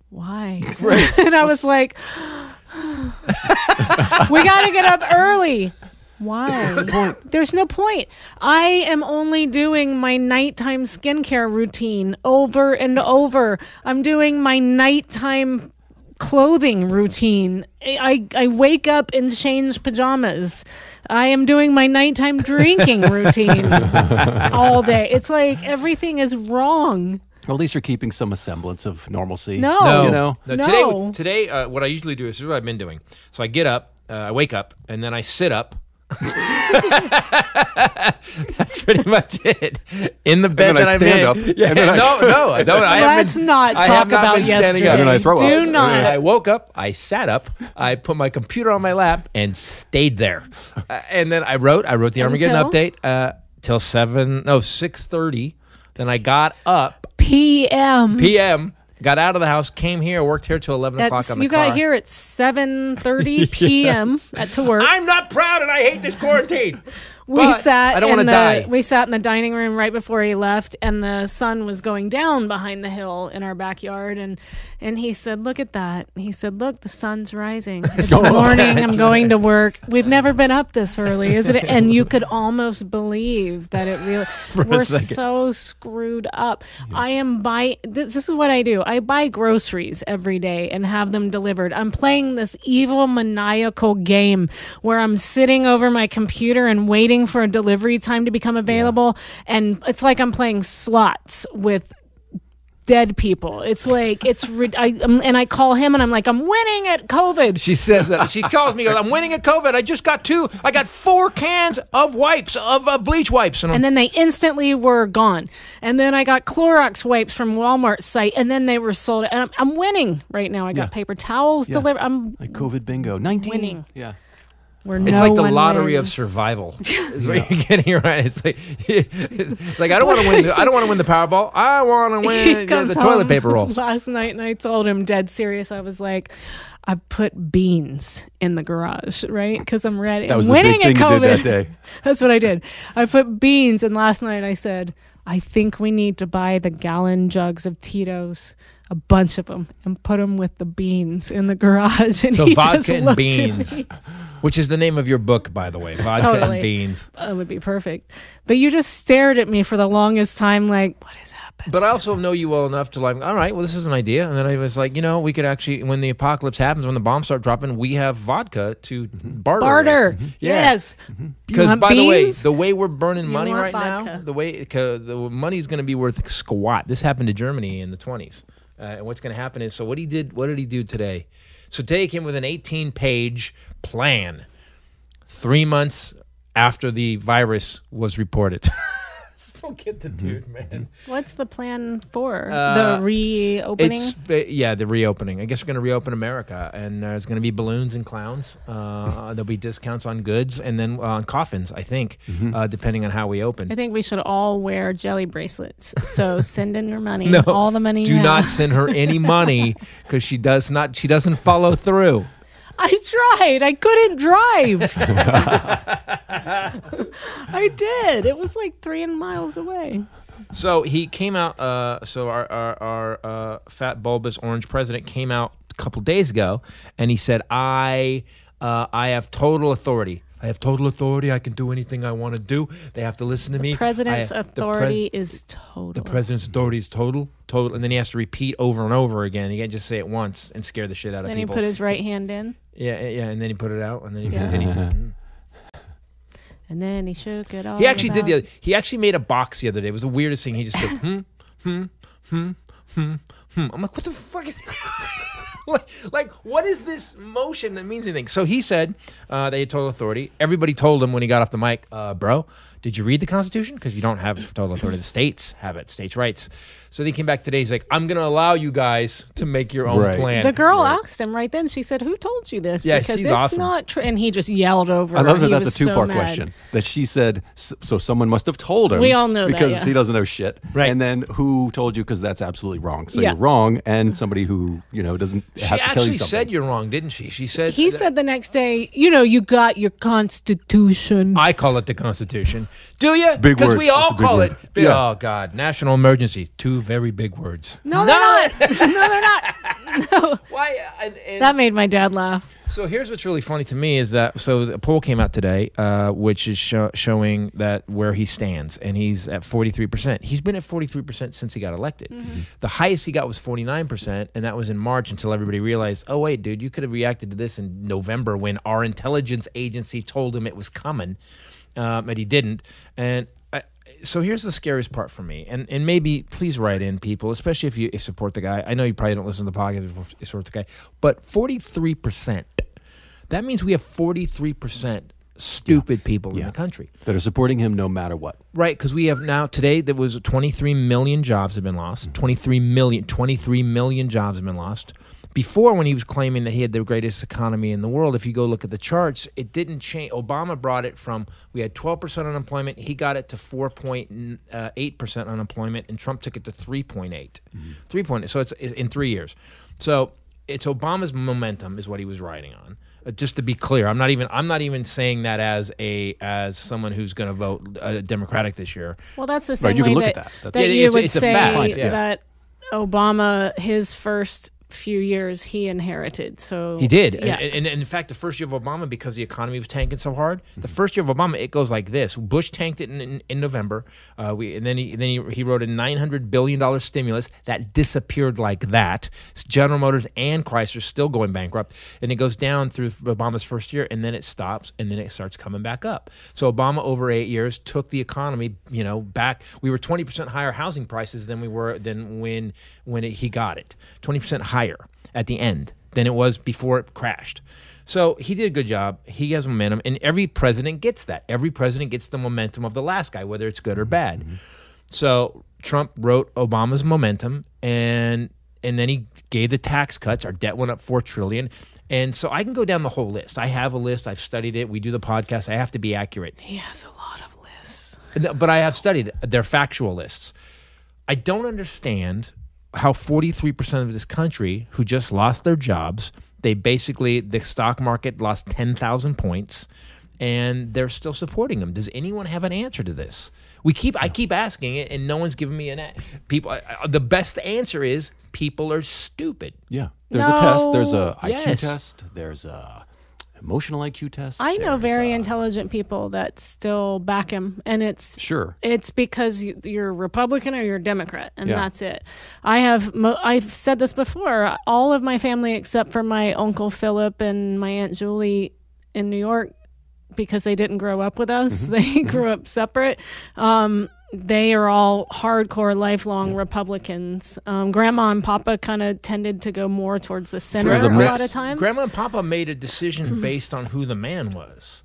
B: why? Right. And I was like, we gotta get up early. Why?
C: What's the point?
B: There's no point. I am only doing my nighttime skincare routine over and over. I'm doing my nighttime clothing routine. I wake up and change pajamas. I am doing my nighttime drinking routine all day. It's like everything is wrong.
C: Well, at least you're keeping some semblance of normalcy.
B: No.
C: You know?
B: No.
A: Today, what I usually do is what I've been doing. So I get up, I wake up, and then I sit up. That's pretty much it. In the bed that I'm in.
C: Up,
A: yeah, no, I don't.
B: Let's not talk about yesterday.
C: And then I throw up.
B: Do not.
A: I woke up, I sat up, I put my computer on my lap, and stayed there. And then I wrote the Armageddon update till 6:30. Then I got up. PM. Got out of the house, came here, worked here till 11 o'clock on the
B: You
A: car.
B: got here at 7:30 p.m. to work.
A: I'm not proud and I hate this quarantine.
B: We sat
A: I don't want to die.
B: We sat in the dining room right before he left, and the sun was going down behind the hill in our backyard. And he said, "Look at that." He said, "Look, the sun's rising. It's morning. I'm going to work. We've never been up this early, is it?" And you could almost believe that it really. We're so screwed up. Yeah. I am This is what I do. I buy groceries every day and have them delivered. I'm playing this evil maniacal game where I'm sitting over my computer and waiting for a delivery time to become available, and it's like I'm playing slots with dead people. It's like and I call him and I'm like, I'm winning at COVID.
A: She says that. She calls me, goes, I'm winning at COVID. I just got 4 cans of wipes, of bleach wipes.
B: And then they instantly were gone. And then I got Clorox wipes from Walmart's site, and then they were sold. And I'm winning right now. I got paper towels delivered. I'm
C: like COVID bingo. 19.
B: Winning.
C: Yeah.
A: It's like the lottery of survival. Is what you're getting right. It's like I don't want to win. I don't want to win the Powerball. I want to win the toilet paper roll.
B: Last night, and I told him, dead serious. I was like, I put beans in the garage, right? Because I'm ready.
C: That was
B: I'm winning
C: the big thing
B: at COVID.
C: You did that day.
B: That's what I did. I put beans, and last night I said, I think we need to buy the gallon jugs of Tito's, a bunch of them, and put them with the beans in the garage. And
A: so
B: he
A: vodka
B: just
A: and beans. Which is the name of your book, by the way. Vodka and beans.
B: That would be perfect. But you just stared at me for the longest time like, what has happened?
A: But I also know you well enough to like, all right, well, this is an idea. And then I was like, we could actually, when the apocalypse happens, when the bombs start dropping, we have vodka to barter.
B: Mm-hmm. Yes.
A: Because, by the way, the way we're burning money right
B: vodka.
A: now, the money's going to be worth squat. This happened to Germany in the 1920s. And what's going to happen is, what did he do today? So today he came with an 18-page plan 3 months after the virus was reported. don't get the dude, man.
B: What's the plan for the reopening?
A: The reopening. I guess we're going to reopen America, and there's going to be balloons and clowns. There'll be discounts on goods, and then on coffins, I think, depending on how we open.
B: I think we should all wear jelly bracelets. So send in your money,
A: No,
B: all the money.
A: Do not send her any money because she doesn't follow through.
B: I tried. I couldn't drive. I did. It was like 3 miles away.
A: So he came out. So our fat bulbous orange president came out a couple days ago, and he said, "I have total authority. I have total authority. I can do anything I want to do. They have to listen to me.
B: The president's authority is total.
A: The president's authority is total. And then he has to repeat over and over again. He can't just say it once and scare the shit out of people.
B: Then he put his right hand in.
A: Yeah, and then he put it out, and then he
B: and then he shook it all.
A: He actually he actually made a box the other day. It was the weirdest thing. He just goes I'm like, what the fuck is like what is this motion that means anything? So he said that he had total authority. Everybody told him when he got off the mic, bro, did you read the Constitution? Because you don't have total authority. The states have it, states' rights. So he came back today. He's like, I'm going to allow you guys to make your own plan.
B: The girl asked him right then. She said, who told you this?
A: Yeah,
B: because
A: she's
B: it's
A: awesome.
B: Not true. And he just yelled over
C: I love
B: her.
C: that that's a two-part question. That she said, so someone must have told him.
B: We all know that,
C: because he doesn't know shit.
A: Right.
C: And then who told you? Because that's absolutely wrong. So
B: Yeah.
C: you're wrong, and somebody who doesn't
A: She
C: have to tell you
A: actually
C: something.
A: said you're wrong, didn't she? She said
B: He said the next day, you got your Constitution.
A: I call it the Constitution. Do you?
C: Big
A: Because
C: word.
A: we all
C: That's a big
A: call
C: word.
A: it.
C: Yeah.
A: Oh God, national emergency. 2 very big words.
B: No, they're not. No, they're not. No.
A: Why?
B: That made my dad laugh.
A: So here's what's really funny to me is that a poll came out today, which is showing that where he stands, and he's at 43%. He's been at 43% since he got elected.
B: Mm-hmm.
A: The highest he got was 49%, and that was in March until everybody realized, oh wait, dude, you could have reacted to this in November when our intelligence agency told him it was coming, but he didn't. And so here's the scariest part for me, and maybe please write in, people, especially if you support the guy. I know you probably don't listen to the podcast if you support the guy, but 43%. That means we have 43% stupid people in the country
C: that are supporting him no matter what.
A: Right, because we have now today there was 23 million jobs have been lost. 23 million jobs have been lost. Before, when he was claiming that he had the greatest economy in the world, if you go look at the charts, it didn't change. Obama brought it from, we had 12% unemployment, he got it to 4.8% unemployment, and Trump took it to 3.8. 3.8, so it's in 3 years. So it's Obama's momentum is what he was riding on. Just to be clear, I'm not even saying that as someone who's going to vote Democratic this year.
B: Well, that's the same
C: you can
B: way
C: look
B: that,
C: at that.
B: that you would
A: it's a
B: say
A: fact.
B: that Obama, his first few years, he inherited. So
A: He did.
B: Yeah.
A: And in fact, the first year of Obama, because the economy was tanking so hard, the first year of Obama, it goes like this. Bush tanked it in November. And then he wrote a $900 billion stimulus that disappeared like that. General Motors and Chrysler still going bankrupt. And it goes down through Obama's first year, and then it stops, and then it starts coming back up. So Obama, over 8 years, took the economy, back. We were 20% higher housing prices than we were when he got it. 20% higher at the end than it was before it crashed. So he did a good job. He has momentum, and every president gets that. Every president gets the momentum of the last guy, whether it's good or bad. So Trump wrote Obama's momentum, and then he gave the tax cuts. Our debt went up $4 trillion. And so I can go down the whole list. I have a list. I've studied it. We do the podcast. I have to be accurate.
B: He has a lot of lists.
A: But I have studied it. They're factual lists. I don't understand how 43% of this country who just lost their jobs, the stock market lost 10,000 points, and they're still supporting them. Does anyone have an answer to this? I keep asking it, and no one's giving me an answer. The best answer is people are stupid.
C: Yeah. There's a test. There's a IQ
A: Yes.
C: test. There's a emotional IQ test.
B: I know
C: There's,
B: very intelligent people that still back him, and it's because you're Republican or you're Democrat, and that's it. I've said this before. All of my family, except for my Uncle Philip and my Aunt Julie in New York, because they didn't grow up with us, they grew up separate. they are all hardcore, lifelong Republicans. Grandma and Papa kind of tended to go more towards the center a lot of times.
A: Grandma and Papa made a decision based on who the man was.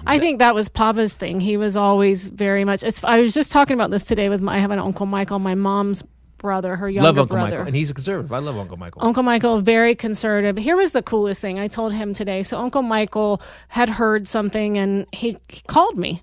B: I think that was Papa's thing. He was always very much. I was just talking about this today with I have an Uncle Michael, my mom's brother, her younger
A: love Uncle
B: brother.
A: Michael, and he's a conservative. I love Uncle Michael.
B: Uncle Michael, very conservative. Here was the coolest thing I told him today. So Uncle Michael had heard something, and he called me,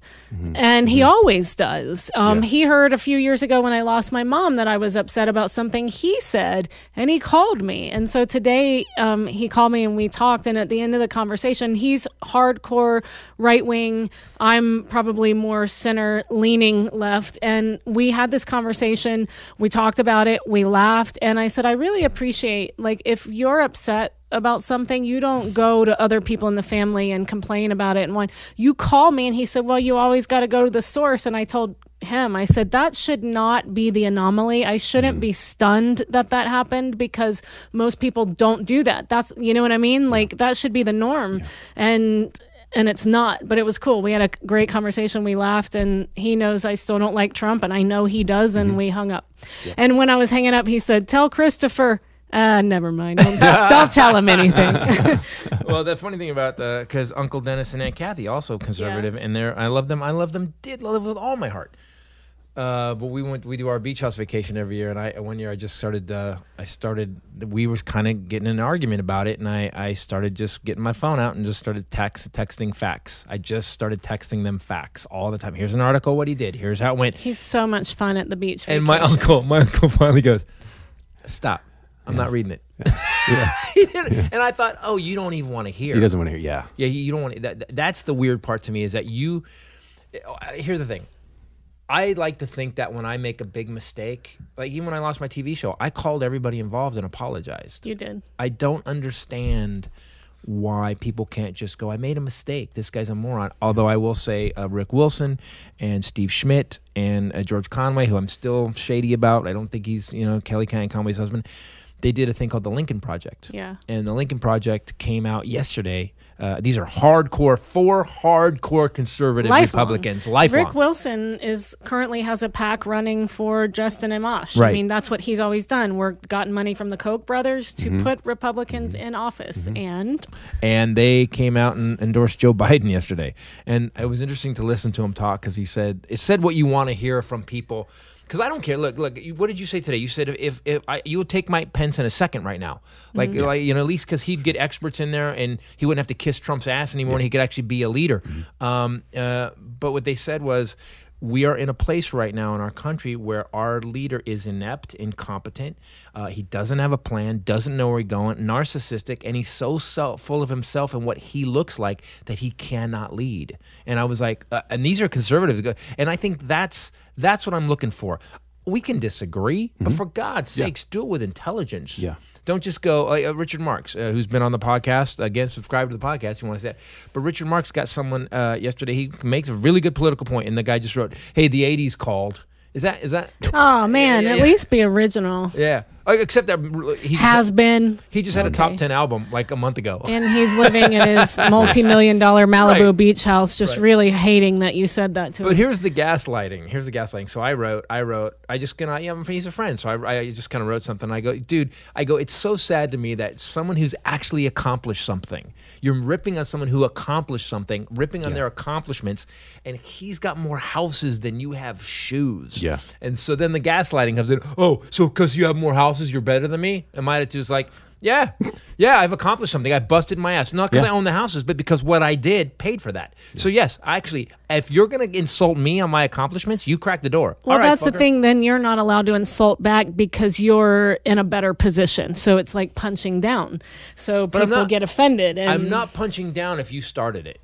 B: and he always does. He heard a few years ago when I lost my mom that I was upset about something he said, and he called me. And so today he called me and we talked, and at the end of the conversation, he's hardcore right-wing. I'm probably more center-leaning left, and we had this conversation. We talked about it, we laughed, and I said, I really appreciate, like, if you're upset about something, you don't go to other people in the family and complain about it. And you call me, and he said, well, you always got to go to the source. And I told him, I said, that should not be the anomaly. I shouldn't be stunned that happened, because most people don't do that. That's, you know what I mean? Like, that should be the norm. And it's not, but it was cool. We had a great conversation. We laughed, and he knows I still don't like Trump, and I know he does, and we hung up. Yeah. And when I was hanging up, he said, tell Christopher. Never mind. Don't tell him anything.
A: Well, the funny thing about because Uncle Dennis and Aunt Kathy also conservative, and I love them. I love them with all my heart. But we do our beach house vacation every year, and one year we were kind of getting in an argument about it, and I started just getting my phone out and just started texting facts. I just started texting them facts all the time. Here's an article, what he did. Here's how it went.
B: He's so much fun at the beach vacation.
A: And my uncle finally goes, stop. I'm not reading it. Yeah. And I thought, oh, you don't even want to hear.
C: He doesn't want to hear. Yeah.
A: Yeah. You don't want to. That's the weird part to me, is that here's the thing. I like to think that when I make a big mistake, like even when I lost my TV show, I called everybody involved and apologized.
B: You did.
A: I don't understand why people can't just go, I made a mistake. This guy's a moron. Although I will say Rick Wilson and Steve Schmidt and George Conway, who I'm still shady about. I don't think he's, Kelly Conway's husband. They did a thing called the Lincoln Project.
B: Yeah. And
A: the Lincoln Project came out yesterday. These are four hardcore conservative Republicans. Lifelong.
B: Rick Wilson currently has a PAC running for Justin Amash.
A: Right.
B: I mean, that's what he's always done. We're gotten money from the Koch brothers to put Republicans in office. And
A: they came out and endorsed Joe Biden yesterday. And it was interesting to listen to him talk, because it said what you want to hear from people. Because I don't care. Look. What did you say today? You said if you would take Mike Pence in a second right now, at least because he'd get experts in there and he wouldn't have to kiss Trump's ass anymore, and he could actually be a leader. But what they said was, we are in a place right now in our country where our leader is inept, incompetent. He doesn't have a plan, doesn't know where he's going, narcissistic, and he's so full of himself and what he looks like that he cannot lead. And I was like, and these are conservatives, and I think that's what I'm looking for. We can disagree, but for God's sakes, do it with intelligence.
C: Yeah.
A: Don't just go, Richard Marks, who's been on the podcast. Again, subscribe to the podcast if you want to say that. But Richard Marks got someone yesterday. He makes a really good political point, and the guy just wrote, hey, the 80s called. Is that?
B: Oh, man, at least be original.
A: Yeah. Except that he just had a top 10 album like a month ago.
B: And he's living in his multi-million dollar Malibu beach house, just really hating that you said that to him.
A: But here's the gaslighting. So he's a friend. So I just kind of wrote something. I go, it's so sad to me that someone who's actually accomplished something, you're ripping on someone who accomplished something, ripping on their accomplishments, and he's got more houses than you have shoes.
C: Yeah.
A: And so then the gaslighting comes in. Oh, so because you have more houses, you're better than me? And my attitude is like, yeah, I've accomplished something. I busted my ass. Not because I own the houses, but because what I did paid for that. Yeah. So yes, actually, if you're going to insult me on my accomplishments, you crack the door.
B: Well, that's the thing. Then you're not allowed to insult back because you're in a better position. So it's like punching down. So people get offended. And
A: I'm not punching down if you started it.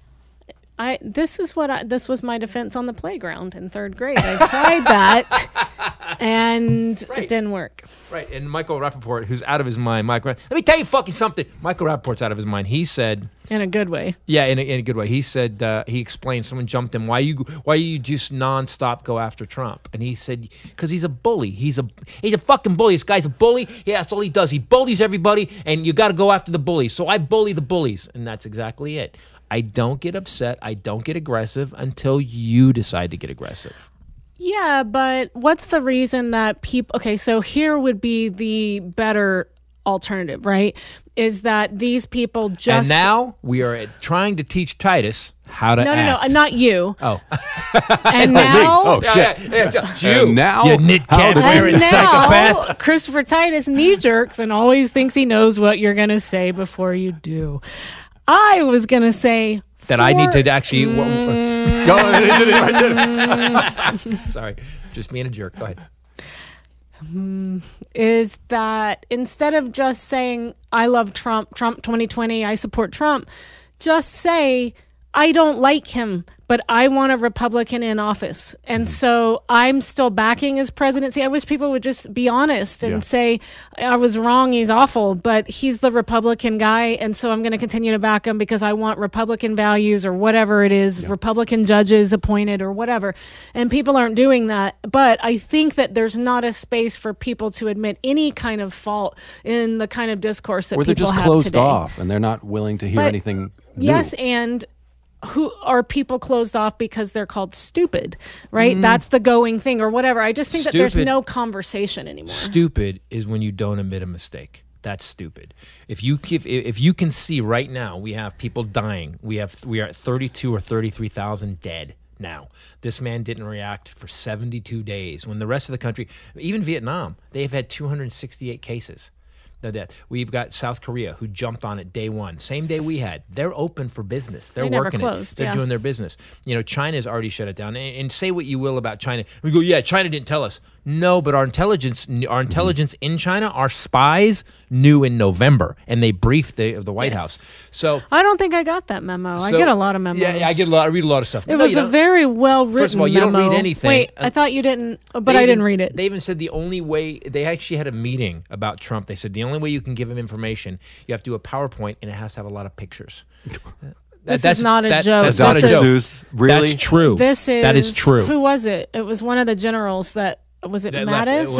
B: This was my defense on the playground in third grade. I tried that, and it didn't work.
A: Right, and Michael Rappaport, who's out of his mind, let me tell you fucking something. Michael Rappaport's out of his mind. He said,
B: in a good way.
A: Yeah, in a good way. He said, he explained. Someone jumped him. Why you just nonstop go after Trump? And he said, because he's a bully. He's a fucking bully. This guy's a bully. Yeah, that's all he does. He bullies everybody, and you got to go after the bullies. So I bully the bullies, and that's exactly it. I don't get upset. I don't get aggressive until you decide to get aggressive.
B: Yeah, but what's the reason that people... Okay, so here would be the better alternative, right? Is that these people just...
A: And now we are trying to teach Titus how to act.
B: No, not you.
A: Oh.
B: And now...
C: Oh, shit.
A: You.
C: And now...
A: You knit-cat wearing psychopath.
B: Christopher Titus knee-jerks and always thinks he knows what you're going to say before you do. I was going to say...
A: That I need to actually...
C: Go ahead.
A: Sorry. Just being a jerk. Go ahead.
B: Is that instead of just saying, I love Trump 2020, I support Trump, just say, I don't like him, but I want a Republican in office. And so I'm still backing his presidency. I wish people would just be honest and say, I was wrong, he's awful, but he's the Republican guy. And so I'm going to continue to back him because I want Republican values or whatever it is, Republican judges appointed or whatever. And people aren't doing that. But I think that there's not a space for people to admit any kind of fault in the kind of discourse that
C: Or they're
B: people
C: just
B: have
C: closed
B: today.
C: off and they're not willing to hear anything new.
B: Yes, and who are people closed off because they're called stupid, right? That's the going thing or whatever. I just think that there's no conversation anymore.
A: Stupid is when you don't admit a mistake. That's stupid. If you can see right now, we have people dying. We are at 32 or 33,000 dead now. This man didn't react for 72 days when the rest of the country, even Vietnam, they have had 268 cases. We've got South Korea who jumped on it day one, same day we had. They're open for business. They're working it. They're doing their business. You know, China's already shut it down. And say what you will about China. We go, yeah, China didn't tell us. No, but our intelligence in China, our spies knew in November, and they briefed the White House. So
B: I don't think I got that memo. I get a lot of memos.
A: Yeah, I read a lot of stuff.
B: It was a very well written.
A: First of all, you don't read anything.
B: Wait, I thought you didn't, but I didn't read it.
A: They even said the only way they actually had a meeting about Trump. They said the only way you can give him information, you have to do a PowerPoint, and it has to have a lot of pictures.
B: This is not a joke.
A: That's not a joke.
C: Really?
A: That's true. That is true.
B: Who was it? It was one of the generals that. Was it Mattis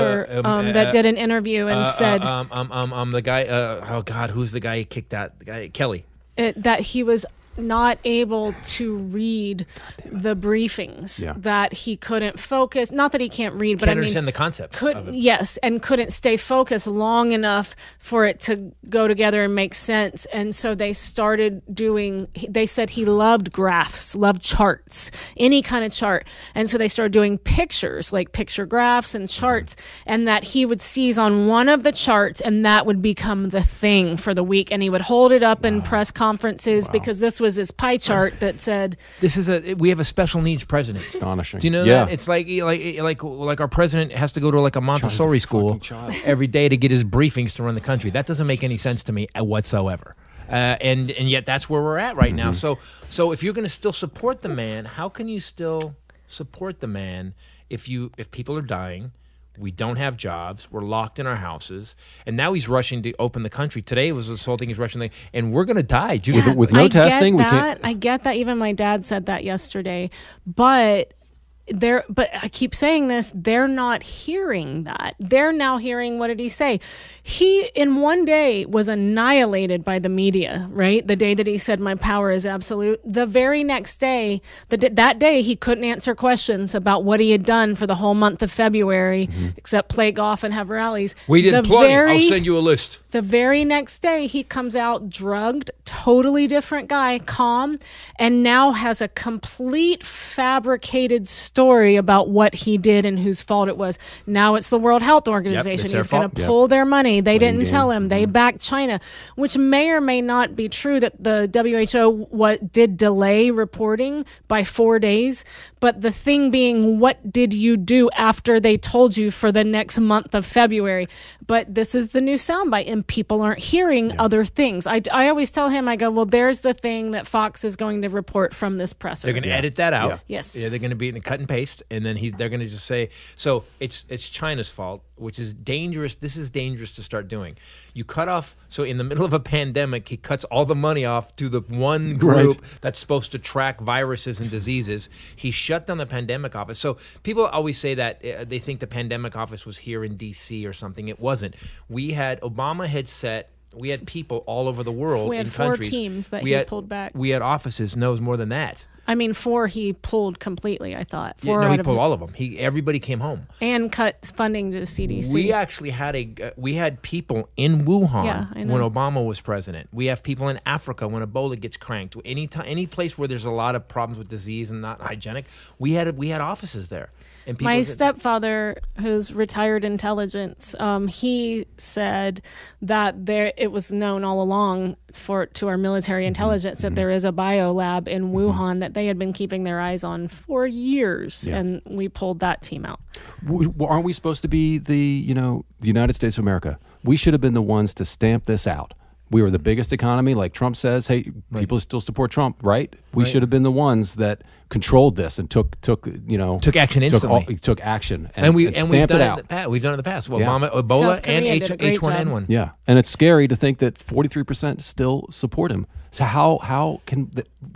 B: that did an interview and said
A: the guy oh God, who's the guy who kicked that the guy Kelly
B: that he was not able to read the briefings, that he couldn't focus, not that he can't read, but
A: can't understand the concept of it.
B: Yes, and couldn't stay focused long enough for it to go together and make sense. And so they started they said he loved graphs, loved charts, any kind of chart. And so they started doing pictures, like picture graphs and charts, and that he would seize on one of the charts and that would become the thing for the week. And he would hold it up in press conferences because this was his pie chart that said
A: we have a special needs president.
C: Astonishing.
A: Do you know that? It's like our president has to go to like a Montessori school every day to get his briefings to run the country. That doesn't make any sense to me whatsoever. And yet that's where we're at right now. So if you're going to still support the man, how can you still support the man if people are dying? We don't have jobs. We're locked in our houses. And now he's rushing to open the country. Today was this whole thing. He's rushing, and we're going to die.
C: With no testing, we can't.
B: I get that. Even my dad said that yesterday. But I keep saying this, they're not hearing that. They're now hearing, what did he say? He, in one day, was annihilated by the media, right? The day that he said, my power is absolute. The very next day, that day, he couldn't answer questions about what he had done for the whole month of February, except play golf and have rallies.
A: We did plenty. I'll send you a list.
B: The very next day, he comes out drugged, totally different guy, calm, and now has a complete fabricated story about what he did and whose fault it was. Now it's the World Health Organization. He's going to pull their money. They didn't tell him. They backed China, which may or may not be true that the WHO did delay reporting by 4 days. But the thing being, what did you do after they told you for the next month of February? But this is the new soundbite, and people aren't hearing other things. I always tell him, I go, well, there's the thing that Fox is going to report from this presser.
A: They're going to edit that out.
B: Yes.
A: Yeah, they're going to be in the cut and paste, and then they're going to just say, so it's China's fault, which is dangerous. This is dangerous to start doing. You cut off, so in the middle of a pandemic, he cuts all the money off to the one group that's supposed to track viruses and diseases. He shut down the pandemic office. So people always say that they think the pandemic office was here in D.C. or something. It wasn't. Obama had set, we had people all over the world in countries.
B: We had 4 teams that he pulled back.
A: We had offices. No, it was more than that.
B: I mean, 4 he pulled completely, I thought.
A: Yeah,
B: 4
A: no,
B: out
A: he
B: of
A: pulled all of them. Everybody came home.
B: and cut funding to the CDC.
A: We actually had we had people in Wuhan
B: Yeah, I know.
A: when Obama was president. We have people in Africa when Ebola gets cranked. Any place where there's a lot of problems with disease and not hygienic, we had offices there. And people
B: My stepfather, who's retired intelligence, he said that it was known all along to our military intelligence that there is a biolab in Wuhan that they had been keeping their eyes on for years, and we pulled that team out.
C: Aren't we supposed to be the United States of America? We should have been the ones to stamp this out. We were the biggest economy, like Trump says. Hey, people still support Trump, right? We should have been the ones that controlled this and took
A: action instantly.
C: Took action
A: and we've
C: stamped
A: done
C: it out.
A: We've done it in the past. Well,
C: Yeah.
A: Ebola
B: South
A: and
B: Korea did a great
A: H1N1.
C: Yeah, and it's scary to think that 43% still support him. So how can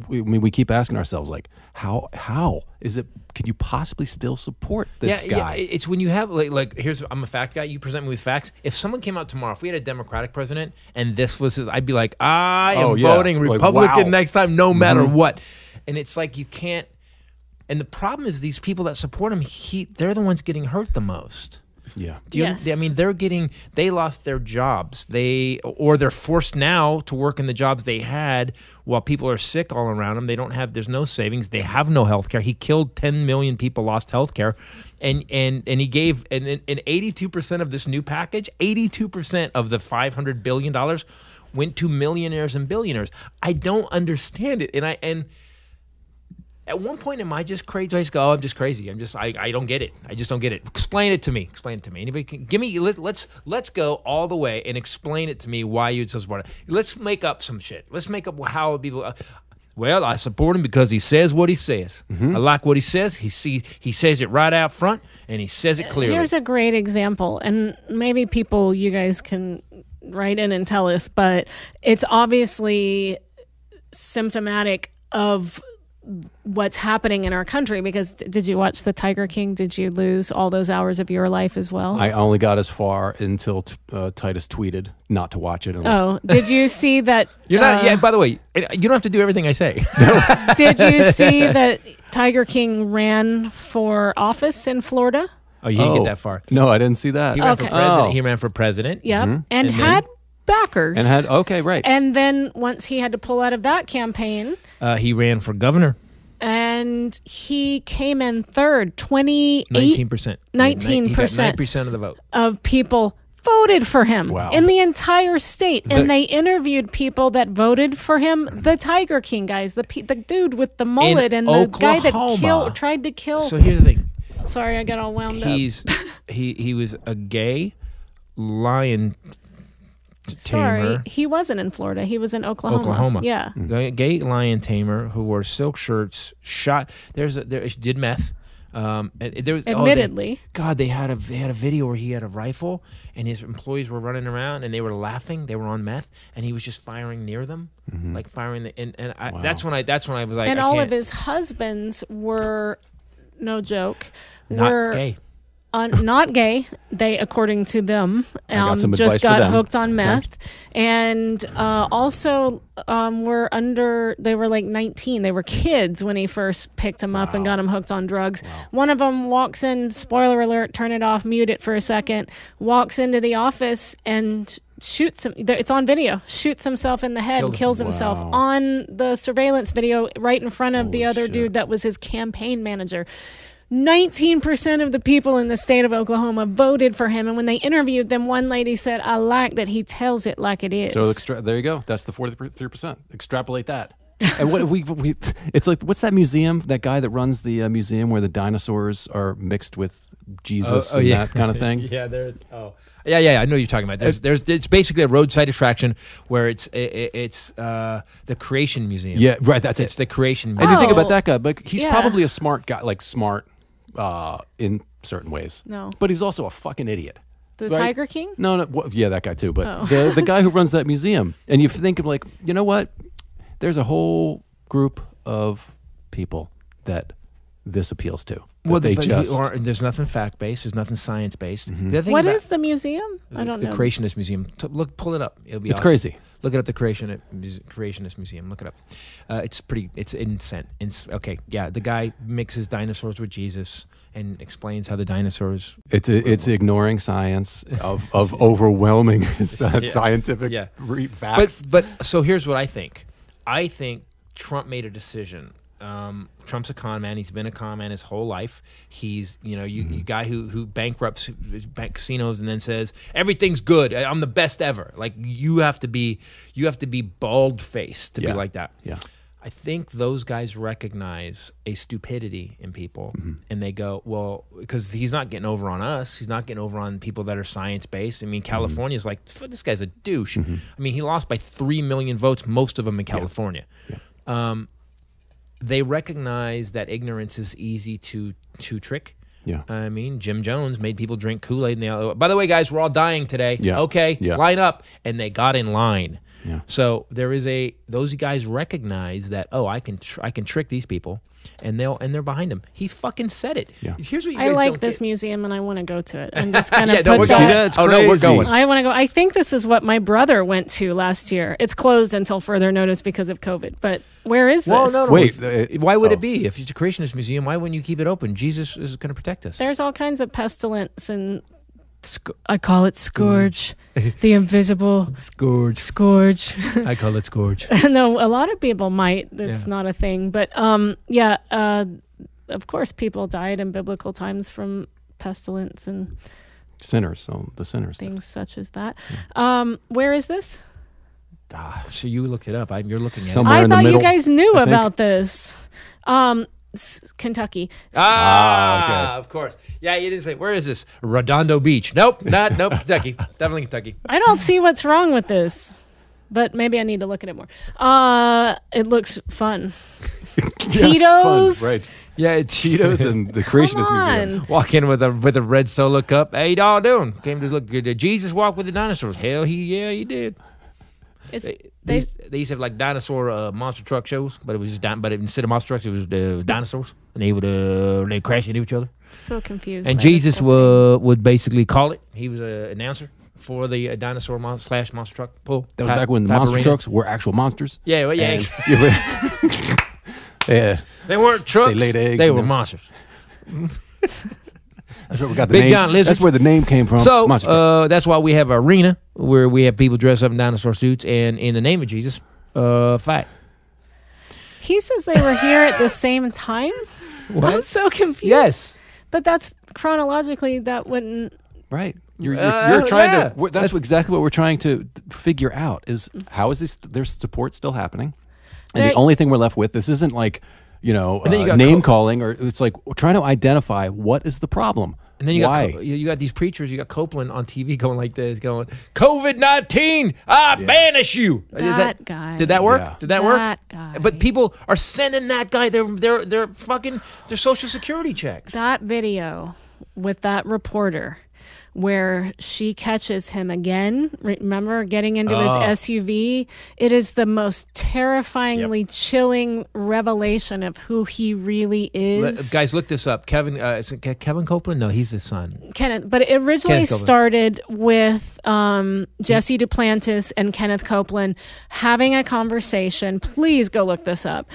C: we keep asking ourselves, like, how is it? Can you possibly still support this guy?
A: Yeah, it's when you have like I'm a fact guy. You present me with facts. If someone came out tomorrow, if we had a Democratic president and this was his, I'd be like, I am voting
C: Like,
A: Republican
C: wow.
A: next time, no matter what. And it's like you can't. And the problem is these people that support him, they're the ones getting hurt the most.
C: Yeah.
B: Yes.
A: I mean, they lost their jobs. They're forced now to work in the jobs they had while people are sick all around them. There's no savings. They have no health care. He killed 10 million people, lost health care. And he gave, and 82% of this new package, 82% of the $500 billion went to millionaires and billionaires. I don't understand it. And at one point, am I just crazy? I just go, I'm just crazy. I don't get it. I just don't get it. Explain it to me. Anybody can give me. Let's go all the way and explain it to me why you'd so support it. Let's make up some shit. Let's make up how people. Well, I support him because he says what he says. I like what he says. He says it right out front, and he says it clearly.
B: Here's a great example, and maybe you guys can write in and tell us, but it's obviously symptomatic of what's happening in our country, because did you watch the Tiger King? Did you lose all those hours of your life as well?
C: I only got as far until Titus tweeted not to watch it.
B: Oh, did you see that?
A: You're not. Yeah. By the way, you don't have to do everything I say.
B: Did you see that Tiger King ran for office in Florida?
A: Oh, you didn't get that far.
C: No, I didn't see that.
A: He ran for president.
C: Oh.
A: He ran for president.
B: Yep, and had backers.
C: Okay, right.
B: And then once he had to pull out of that campaign,
A: he ran for governor.
B: and he came in third. 19%.
A: 19%. 9% of the vote.
B: Of people voted for him
C: Wow.
B: in the entire state, and they interviewed people that voted for him. The Tiger King guys, the dude with the mullet, and the guy that tried to kill.
A: So here's the thing.
B: Sorry, I got all wound up.
A: He was a gay lion
B: Sorry,
A: tamer.
B: he wasn't in Florida. He was in Oklahoma. Yeah.
A: Gay lion tamer who wore silk shirts, shot. Did meth. There was
B: Admittedly.
A: they had a video where he had a rifle and his employees were running around and they were laughing. They were on meth and he was just firing near them, like firing.
C: Wow.
A: That's when I was like,
B: And all of his husbands were, no joke,
A: not gay.
B: Not gay. They, according to them, just got hooked on meth, and also they were like 19. They were kids when he first picked them up and got them hooked on drugs. Wow. One of them walks in. Spoiler alert! Turn it off. Mute it for a second. Walks into the office and shoots him. It's on video. Shoots himself in the head and kills himself on the surveillance video right in front of the other dude that was his campaign manager. 19% of the people in the state of Oklahoma voted for him, and when they interviewed them, one lady said, "I like that he tells it like it is."
C: So there you go. That's the 43%. Extrapolate that. And what it's like, what's that museum? That guy that runs the museum where the dinosaurs are mixed with Jesus and that kind of thing.
A: Yeah, there's. Oh, yeah. I know what you're talking about. It's basically a roadside attraction where it's the Creation Museum.
C: Yeah, right. That's
A: it's
C: it.
A: the Creation
C: And
A: Museum.
C: you think about that guy, like he's
B: Yeah.
C: probably a smart guy, like smart in certain ways.
B: No.
C: But he's also a fucking idiot.
B: The
C: Right?
B: Tiger King?
C: No, yeah, that guy too. But the guy who runs that museum, and you think of like, you know what? There's a whole group of people that this appeals to.
A: Well,
C: They
A: but
C: just
A: there's nothing fact-based. There's nothing science-based. The other thing
B: What
A: about-
B: is the museum? I don't
A: the
B: know.
A: Creationist Museum. Pull it up. It'll be
C: it's
A: awesome.
C: crazy.
A: Look it up, the Creationist Museum. Look it up. It's insane. Okay, yeah. The guy mixes dinosaurs with Jesus and explains how the dinosaurs.
C: It's ignoring science of overwhelming scientific facts.
A: But so here's what I think. I think Trump made a decision. Trump's a con man. He's been a con man his whole life. He's, you guy who bankrupts casinos and then says everything's good. I'm the best ever. Like you have to be bald faced to be like that.
C: Yeah.
A: I think those guys recognize a stupidity in people, and they go, well, because he's not getting over on us. He's not getting over on people that are science-based. I mean, California's like, this guy's a douche. I mean, he lost by 3 million votes, most of them in California. Yeah. They recognize that ignorance is easy to trick.
C: Yeah.
A: I mean, Jim Jones made people drink Kool-Aid. By the way, guys, we're all dying today.
C: Yeah.
A: Okay,
C: Yeah.
A: line up. And they got in line.
C: Yeah.
A: So those guys recognize that, I can trick these people, and they're behind him. He fucking said it.
C: Yeah.
A: Here's what you
B: I
A: guys
B: like
A: don't
B: this
A: get.
B: museum and I want to go to it. I'm just going to
A: no, we're
B: put
A: going.
B: that.
C: That's
A: Oh, no, we're
C: crazy.
A: going.
B: I want to go. I think this is what my brother went to last year. It's closed until further notice because of COVID. But where is this?
A: Well, no.
C: Wait,
A: Why would it be? If it's a creationist museum, why wouldn't you keep it open? Jesus is going to protect us.
B: There's all kinds of pestilence and I call it scourge, the invisible
A: Scourge.
B: scourge.
A: I call it scourge.
B: No, a lot of people might. It's
A: Yeah.
B: not a thing. But of course, people died in biblical times from pestilence and
C: sinners. So the sinners.
B: things such as that. Where is this?
A: So you looked it up. You're looking at
C: Somewhere
B: I
C: in the
B: thought you
C: middle,
B: guys knew
C: I think.
B: about this. Kentucky.
A: it.
C: okay.
A: Of course. Yeah, you didn't say, where is this? Redondo Beach. Nope, nope, Kentucky. Definitely Kentucky.
B: I don't see what's wrong with this, but maybe I need to look at it more. It looks fun. Tito's.
C: Fun, right? Yeah, Tito's and the Creationist Museum.
A: Walk in with a red Solo cup. Hey, y'all doing? Came to look. Did Jesus walk with the dinosaurs? Hell, he did. They used to have like dinosaur monster truck shows, but it was just but instead of monster trucks, it was dinosaurs, and they crash into each other.
B: So confused.
A: And
B: by
A: Jesus
B: this whole
A: would basically call it. He was an announcer for the dinosaur / monster truck pull.
C: That was back when the monster trucks were actual monsters.
A: Yeah, well, yeah.
C: And- yeah.
A: They weren't trucks.
C: They laid eggs
A: They
C: in
A: were
C: them.
A: monsters.
C: That's where we got the
A: Big
C: name.
A: giant lizard.
C: That's where the name came from.
A: So
C: Monster trucks.
A: that's why we have an arena where we have people dressed up in dinosaur suits, and in the name of Jesus, fight.
B: He says they were here at the same time. I'm so confused.
A: Yes.
B: But that's chronologically that wouldn't.
C: Right. You're trying
A: yeah.
C: to. That's exactly what we're trying to figure out. Is how is this? There's support still happening, and the only thing we're left with. This isn't like
A: then you got
C: name calling, or it's like we're trying to identify what is the problem.
A: And then you got these preachers. You got Copeland on TV going like this, going COVID-19. Banish you.
B: That guy.
A: Did that work?
C: Yeah.
A: Did that work?
B: That guy.
A: But people are sending that guy their fucking their Social Security checks.
B: That video with that reporter where she catches him again, remember, getting into his SUV. It is the most terrifyingly chilling revelation of who he really is.
A: Guys, look this up. Kevin Copeland? No, he's his son.
B: Kenneth, but it originally
A: Kenneth Copeland.
B: started with Jesse Duplantis and Kenneth Copeland having a conversation. Please go look this up.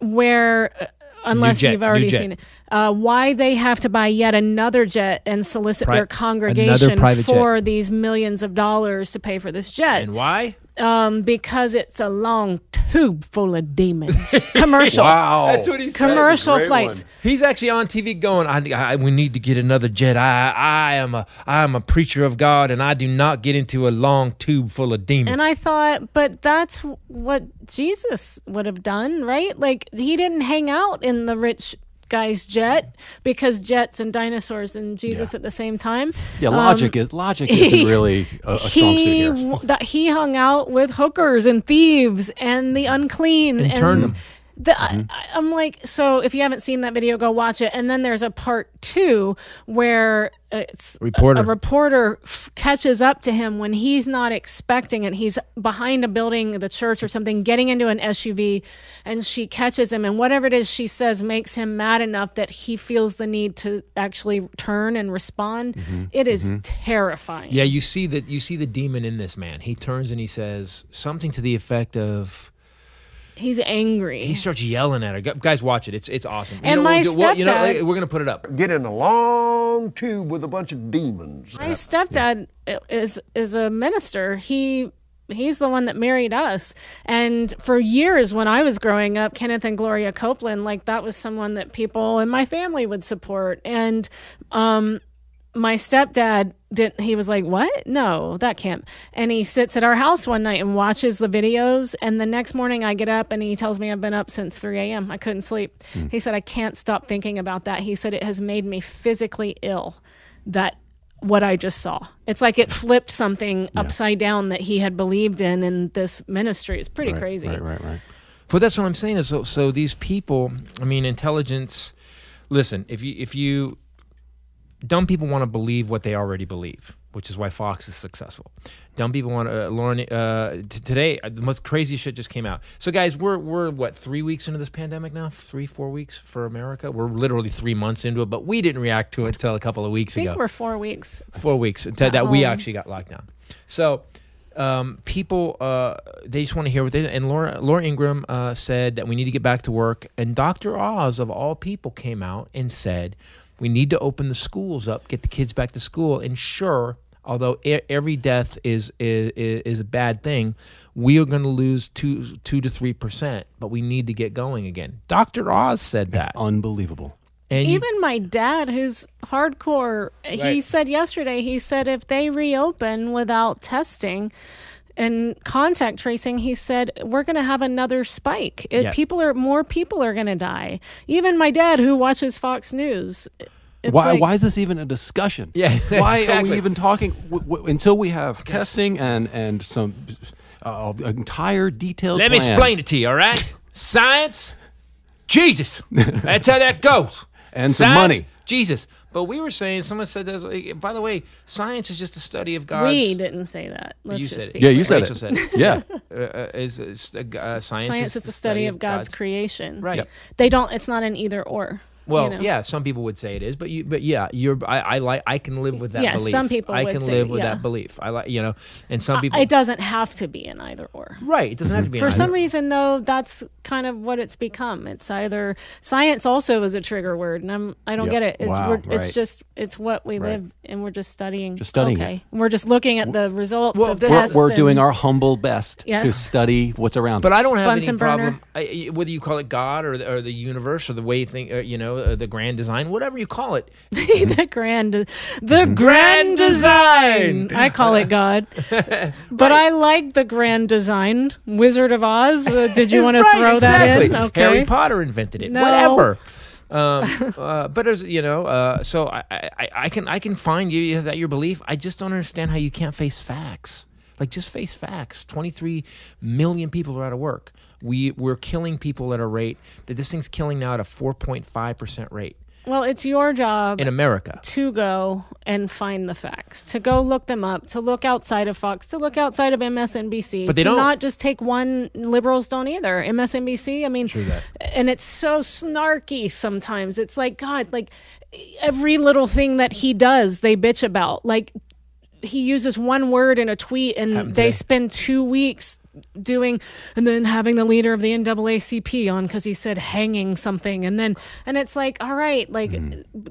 B: Where, unless you've already seen it, why they have to buy yet another jet and solicit their congregation for these millions of dollars to pay for this jet.
A: And why?
B: Because it's a long tube full of demons. Commercial.
C: Wow,
A: That's what he says.
B: Commercial
C: Great
B: flights.
C: one.
A: He's actually on TV going, we need to get another jet. I am a preacher of God, and I do not get into a long tube full of demons.
B: And I thought, but that's what Jesus would have done, right? Like, he didn't hang out in the rich guy's jet because jets and dinosaurs and Jesus at the same time.
C: Yeah, logic isn't really a strong suit here.
B: He hung out with hookers and thieves and the unclean
A: And turned them.
B: I'm like, so if you haven't seen that video, go watch it. And then there's a part 2 where it's a reporter catches up to him when he's not expecting it. He's behind a building, the church or something, getting into an SUV, and she catches him. And whatever it is she says makes him mad enough that he feels the need to actually turn and respond. It is terrifying.
A: Yeah, you see the demon in this man. He turns and he says something to the effect of,
B: he's angry.
A: he starts yelling at her. Guys, watch it. It's awesome.
B: And my stepdad,
A: we're going to put it up.
D: Get in a long tube with a bunch of demons.
B: my stepdad is a minister. He's the one that married us. And for years when I was growing up, Kenneth and Gloria Copeland, like that was someone that people in my family would support. And my stepdad he was like, what? No, that can't. And he sits at our house one night and watches the videos. And the next morning I get up and he tells me I've been up since 3 a.m. I couldn't sleep. He said, I can't stop thinking about that. He said, it has made me physically ill, that what I just saw. It's like it flipped something upside down that he had believed in this ministry. It's pretty crazy.
C: Right.
A: But that's what I'm saying is, so these people, I mean, intelligence, listen, if you dumb people want to believe what they already believe, which is why Fox is successful. Dumb people want to, today, the most crazy shit just came out. So guys, we're what, 3 weeks into this pandemic now? 3-4 weeks for America? We're literally 3 months into it, but we didn't react to it until a couple of weeks ago.
B: I think we're 4 weeks.
A: 4 weeks until that we actually got locked down. So people, they just want to hear what they, and Laura Ingraham said that we need to get back to work. And Dr. Oz, of all people, came out and said, we need to open the schools up, get the kids back to school. And sure, although every death is a bad thing, we are going to lose 2 to 3%, but we need to get going again. Dr. Oz said that.
C: It's unbelievable.
A: And
B: even my dad, who's hardcore, he said yesterday, he said if they reopen without testing and contact tracing, he said we're going to have another spike. More people are going to die. Even my dad, who watches Fox News.
C: Why is this even a discussion?
A: Yeah,
C: why are
A: exactly.
C: we even talking until we have testing and some entire detailed
A: Let me
C: plan.
A: explain it to you, all right? Science, Jesus. That's how that goes.
C: And
A: Science,
C: some money.
A: Jesus. But we were saying, someone said this, by the way, science is just a study of God's...
B: We didn't say that. Let's
A: You
B: just
A: said
B: be
A: it.
C: Yeah, you
B: clear.
C: said
A: Rachel
C: it.
A: said
C: Yeah.
A: Science
B: is the study of God's creation.
A: Right.
C: Yep.
B: They don't. It's not an either or.
A: Well,
B: you know?
A: yeah, some people would say it is, but yeah, I can live with that
B: Yeah,
A: belief.
B: some people
A: I
B: would
A: can
B: say,
A: live with
B: yeah.
A: that belief. I like, and some people
B: It doesn't have to be an either or.
A: right. It doesn't have to be
B: For
A: an
B: some
A: either.
B: reason, though, that's kind of what it's become. It's either science also is a trigger word, and I don't
C: Yep.
B: get it. It's
C: Wow,
B: it's
C: right.
B: just it's what we live, and we're just studying.
C: Just studying
B: okay. We're just looking at the results
A: Well,
B: of
A: that's-
B: tests.
C: We're
B: and-
C: doing our humble best
B: Yes.
C: to study what's around
A: But
C: us.
A: I don't have
B: Bunsen
A: any
B: burner.
A: problem, whether you call it God or the universe or the way you think, the grand design, whatever you call it.
B: the grand design. I call it God, but I like the grand design. Wizard of Oz. Did you want to
A: Right,
B: throw
A: exactly.
B: that in? Okay.
A: Harry Potter invented it.
B: No.
A: Whatever. But there's, so I can find you. Is that your belief? I just don't understand how you can't face facts. Like, just face facts. 23 million people are out of work. We're killing people at a rate that this thing's killing now at a 4.5% rate
B: Well, it's your job
A: in America.
B: to go and find the facts, to go look them up, to look outside of Fox, to look outside of MSNBC.
A: But they
B: to
A: don't.
B: not just take one. Liberals don't either. MSNBC, I mean,
A: True that.
B: and it's so snarky sometimes. It's like, God, like every little thing that he does, they bitch about. Like, he uses one word in a tweet and
A: Happened
B: they
A: today.
B: spend 2 weeks doing, and then having the leader of the NAACP on because he said hanging something, and it's like, all right, like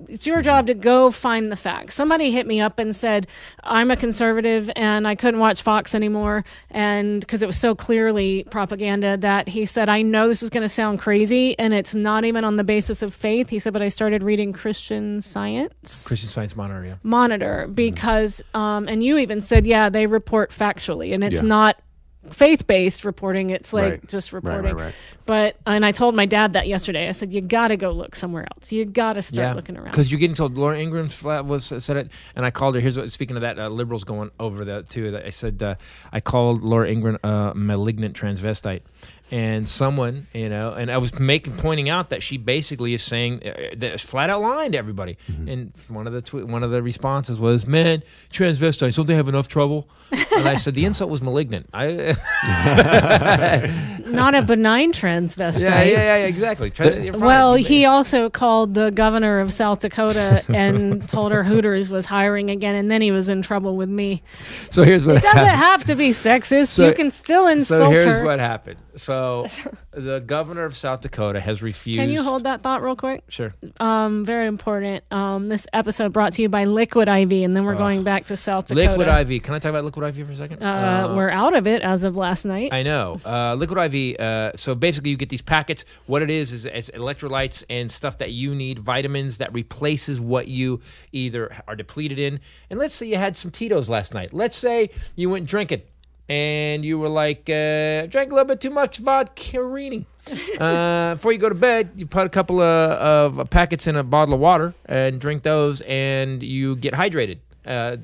B: it's your job to go find the facts. Somebody hit me up and said I'm a conservative and I couldn't watch Fox anymore, and because it was so clearly propaganda, that he said, I know this is going to sound crazy and it's not even on the basis of faith. He said, but I started reading Christian Science
A: Monitor, yeah.
B: because and you even said, yeah, they report factually, and it's
C: Yeah.
B: not faith-based reporting. It's like
C: Right.
B: just
C: Right,
B: reporting.
C: right.
B: But and I told my dad that yesterday. I said, you got to go look somewhere else. You got to start looking around.
A: Because you're getting told. Laura Ingram said it, and I called her. Here's what. Speaking of that, liberals going over that too. I said I called Laura Ingram a malignant transvestite, and someone, and I was pointing out that she basically is saying that flat out lying to everybody. And one of the responses was, "Man, transvestites, don't they have enough trouble?" And I said the insult was malignant.
B: Not a benign transvestite.
A: Yeah, exactly.
B: Well, he also called the governor of South Dakota and told her Hooters was hiring again, and then he was in trouble with me.
A: So here's what
B: It doesn't have to be sexist. You can still insult her.
A: So here's what happened. So the governor of South Dakota has refused.
B: Can you hold that thought real quick?
A: Sure.
B: Very important. This episode brought to you by Liquid IV, and then we're going back to South Dakota.
A: Liquid IV. Can I talk about Liquid IV for a second?
B: We're out of it as of last night.
A: I know. Liquid IV, so basically you get these packets. What it is electrolytes and stuff that you need, vitamins that replaces what you either are depleted in. And let's say you had some Tito's last night. Let's say you went drinking and you were like, drank a little bit too much vodka-rini. Before you go to bed, you put a couple of packets in a bottle of water and drink those, and you get hydrated.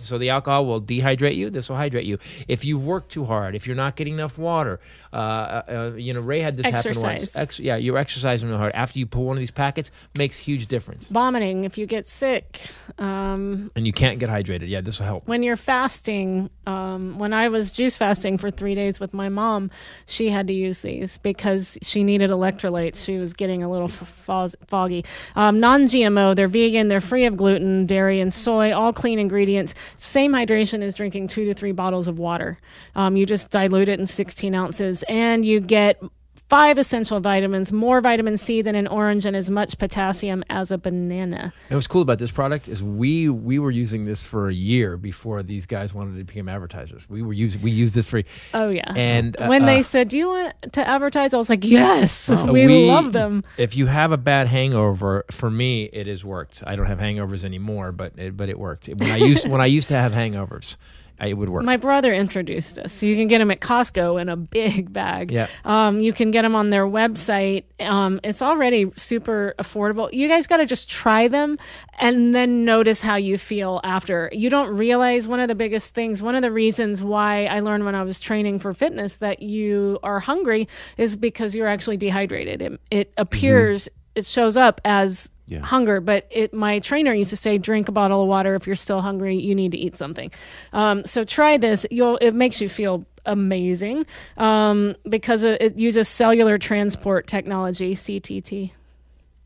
A: So the alcohol will dehydrate you. This will hydrate you. If you've worked too hard, if you're not getting enough water, Ray had this happen once. You're exercising real hard. After you pull one of these packets, makes huge difference.
B: Vomiting if you get sick.
A: And you can't get hydrated. Yeah, this will help.
B: When you're fasting, when I was juice fasting for 3 days with my mom, she had to use these because she needed electrolytes. She was getting a little foggy. Non-GMO, they're vegan, they're free of gluten, dairy, and soy, all clean ingredients. Same hydration as drinking 2 to 3 bottles of water. You just dilute it in 16 ounces, and you get 5 essential vitamins, more vitamin C than an orange, and as much potassium as a banana.
A: And what's cool about this product is we were using this for a year before these guys wanted to become advertisers. We used this for.
B: Oh yeah.
A: And
B: when they said, "Do you want to advertise?" I was like, "Yes, we love them."
A: If you have a bad hangover, for me, it has worked. I don't have hangovers anymore, but it worked. When I used to have hangovers, it would work.
B: My brother introduced us. So you can get them at Costco in a big bag.
A: Yeah.
B: You can get them on their website. It's already super affordable. You guys got to just try them and then notice how you feel after. You don't realize one of the biggest things, one of the reasons why I learned when I was training for fitness that you are hungry is because you're actually dehydrated. It appears, it shows up as hunger, but my trainer used to say, drink a bottle of water. If you're still hungry, you need to eat something. So try this. It makes you feel amazing because it uses cellular transport technology, CTT,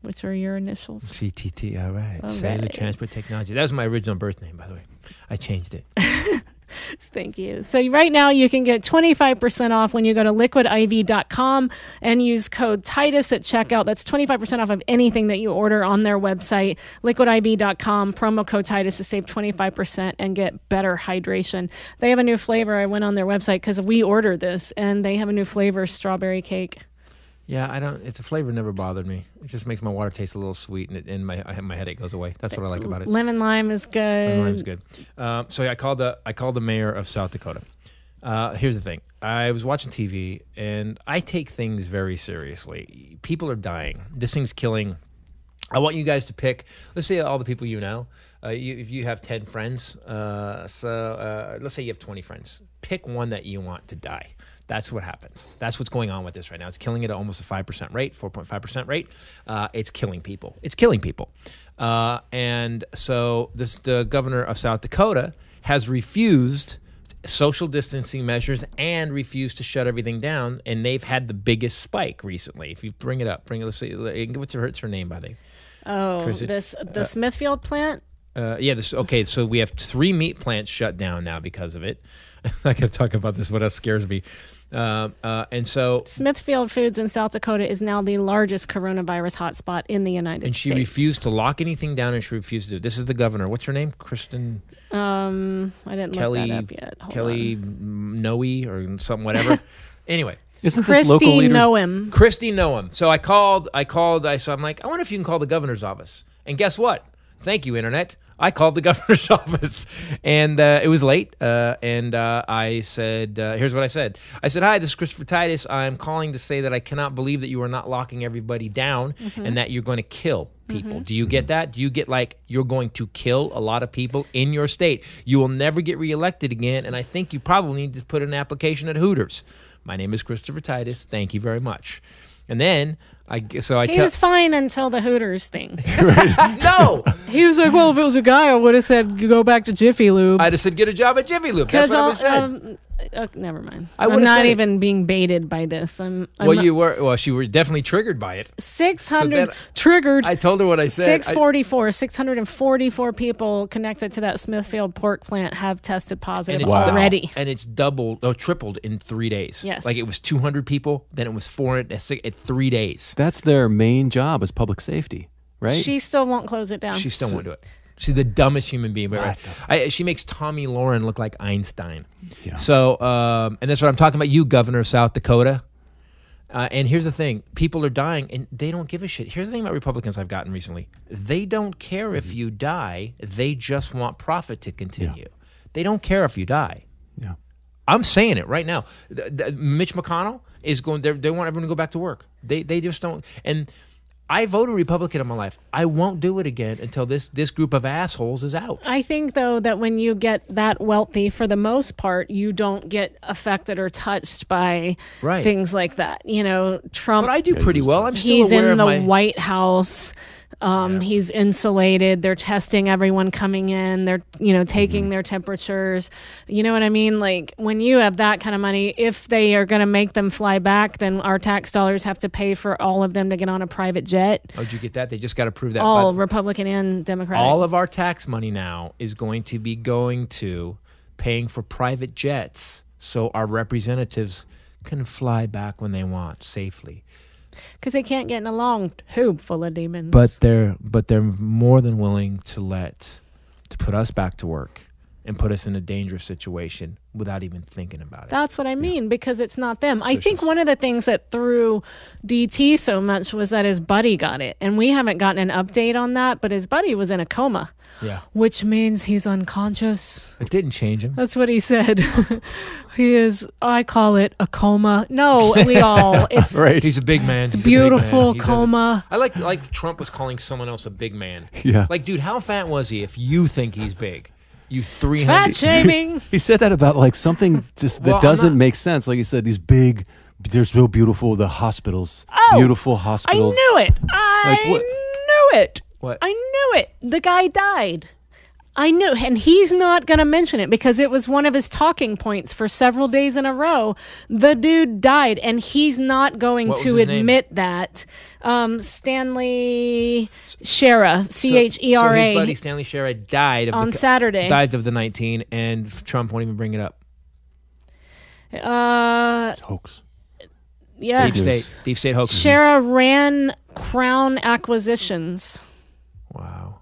B: which are your initials.
A: CTT, all right.
B: Okay.
A: Cellular transport technology. That was my original birth name, by the way. I changed it.
B: Thank you. So right now you can get 25% off when you go to liquidiv.com and use code Titus at checkout. That's 25% off of anything that you order on their website, liquidiv.com, promo code Titus to save 25% and get better hydration. They have a new flavor. I went on their website because we ordered this, and they have a new flavor, strawberry cake.
A: Yeah, it's a flavor never bothered me. It just makes my water taste a little sweet, and my headache goes away. That's what I like about it.
B: Lemon lime is good.
A: Lemon lime is good. So I called the mayor of South Dakota. Here's the thing. I was watching TV, and I take things very seriously. People are dying. This thing's killing. I want you guys to pick. Let's say all the people you know. If you have 10 friends, let's say you have 20 friends. Pick one that you want to die. That's what happens. That's what's going on with this right now. It's killing it at almost a 5% rate, 4.5% rate. It's killing people. It's killing people. And so the governor of South Dakota has refused social distancing measures and refused to shut everything down. And they've had the biggest spike recently. If you bring it up, let's see, what's her name, by the way?
B: Oh,
A: Chrissy.
B: the Smithfield plant?
A: Okay, so we have 3 meat plants shut down now because of it. I got to talk about this. What else scares me? And so
B: Smithfield Foods in South Dakota is now the largest coronavirus hotspot in the United States.
A: And she refused to lock anything down, and she refused to do it. This is the governor. What's her name? Kristen?
B: I didn't look that up yet.
A: Kelly Noe or something, whatever. Anyway.
C: Isn't this local leaders?
A: Christy Noem. So I called. So I'm like, I wonder if you can call the governor's office. And guess what? Thank you, Internet. I called the governor's office, and it was late, and I said, here's what I said. I said, hi, this is Christopher Titus. I'm calling to say that I cannot believe that you are not locking everybody down and that you're going to kill people. Do you get that? Do you get like you're going to kill a lot of people in your state? You will never get reelected again, and I think you probably need to put an application at Hooters. My name is Christopher Titus. Thank you very much. And then he was
B: fine until the Hooters thing.
A: No,
B: he was like, well, if it was a guy, I would have said you go back to Jiffy Lube.
A: I'd have said get a job at Jiffy Lube. That's what I would have said.
B: Never mind.
A: I'm
B: not even being baited by this.
A: You were. Well, she were definitely triggered by it.
B: 600 triggered.
A: I told her what I said.
B: 644 people connected to that Smithfield pork plant have tested positive already,
A: and it's tripled in 3 days.
B: Yes,
A: like it was 200 people, then it was 400 at 3 days.
C: That's their main job is public safety, right?
B: She still won't close it down.
A: She still won't do it. She's the dumbest human being. She makes Tommy Lauren look like Einstein. Yeah. So, and that's what I'm talking about. You, Governor of South Dakota. And here's the thing. People are dying, and they don't give a shit. Here's the thing about Republicans I've gotten recently. They don't care if you die. They just want profit to continue. Yeah. They don't care if you die.
C: Yeah.
A: I'm saying it right now. Mitch McConnell is going. They want everyone to go back to work. They just don't. And I voted Republican in my life. I won't do it again until this group of assholes is out.
B: I think, though, that when you get that wealthy, for the most part, you don't get affected or touched by things like that. You know, Trump.
A: But I do pretty well. I'm still aware of
B: He's in the White House. He's insulated. They're testing everyone coming in. They're, taking their temperatures. You know what I mean? Like, when you have that kind of money, if they are going to make them fly back, then our tax dollars have to pay for all of them to get on a private jet.
A: Oh, did you get that? They just got to prove that.
B: All Republican and Democratic.
A: All of our tax money now is going to be going to paying for private jets so our representatives can fly back when they want safely.
B: Because they can't get in a long tube full of demons.
A: But they're more than willing to put us back to work and put us in a dangerous situation without even thinking about it.
B: That's what I mean, because it's not them. Suspicious. I think one of the things that threw DT so much was that his buddy got it. And we haven't gotten an update on that, but his buddy was in a coma.
A: Yeah.
B: Which means he's unconscious.
A: It didn't change him.
B: That's what he said. He is, I call it a coma. No, it's
A: right. He's a big man.
B: It's a beautiful coma.
A: I like Trump was calling someone else a big man.
C: Yeah.
A: Like, dude, how fat was he if you think he's big? You 300.
B: Fat shaming.
C: He said that about like something just that doesn't make sense. Like he said, he's big. They're so beautiful. The hospitals. Oh, beautiful hospitals.
B: I knew it. I knew it.
A: What?
B: I knew it. The guy died. I knew, and he's not going to mention it because it was one of his talking points for several days in a row. The dude died, and he's not going to admit that. Stanley Shera, Chera.
A: So his buddy Stanley Shera died
B: on Saturday.
A: Died of the 19, and Trump won't even bring it up.
C: It's a hoax.
B: Yes.
A: Deep state hoax.
B: Shera ran Crown Acquisitions.
A: Wow.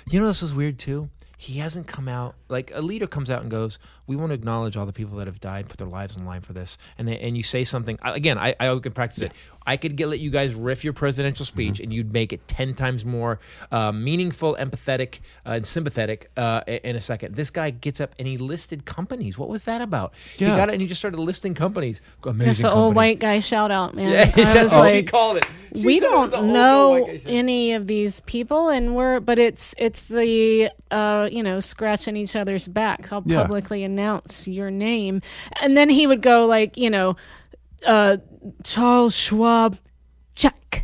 A: You know, this is weird, too. He hasn't come out, like a leader comes out and goes, we want to acknowledge all the people that have died, put their lives on the line for this. And you say something, again, I could practice it. I could let you guys riff your presidential speech and you'd make it 10 times more meaningful, empathetic, and sympathetic in a second. This guy gets up and he listed companies. What was that about?
C: Yeah.
A: He got it and he just started listing companies. Amazing
B: That's the
A: company.
B: Old white guy shout out, man.
A: Yeah, that's what she called it.
B: We don't know any of these people, but it's the scratching each other's backs. I'll publicly announce your name, and then he would go like, Charles Schwab, Chuck.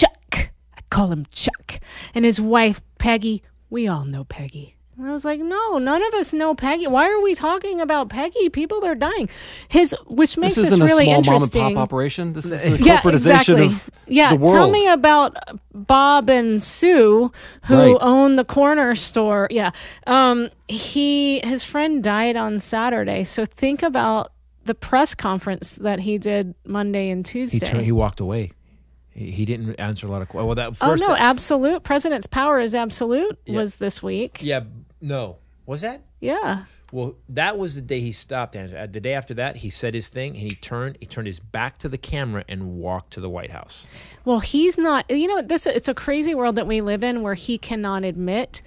B: I call him Chuck, and his wife Peggy. We all know Peggy. And I was like, no, none of us know Peggy. Why are we talking about Peggy? People are dying. Which makes this really interesting.
C: This isn't a small mom and pop operation. This is the corporatization of the world.
B: Tell me about Bob and Sue, who own the corner store. Yeah, his friend died on Saturday. So think about the press conference that he did Monday and Tuesday.
A: He walked away. He didn't answer a lot of questions.
B: Well, absolute. President's power is absolute was this week.
A: Yeah. No. Was that?
B: Yeah.
A: Well, that was the day he stopped. And the day after that, he said his thing, and he turned his back to the camera and walked to the White House.
B: Well, he's not. You know, it's a crazy world that we live in, where he cannot admit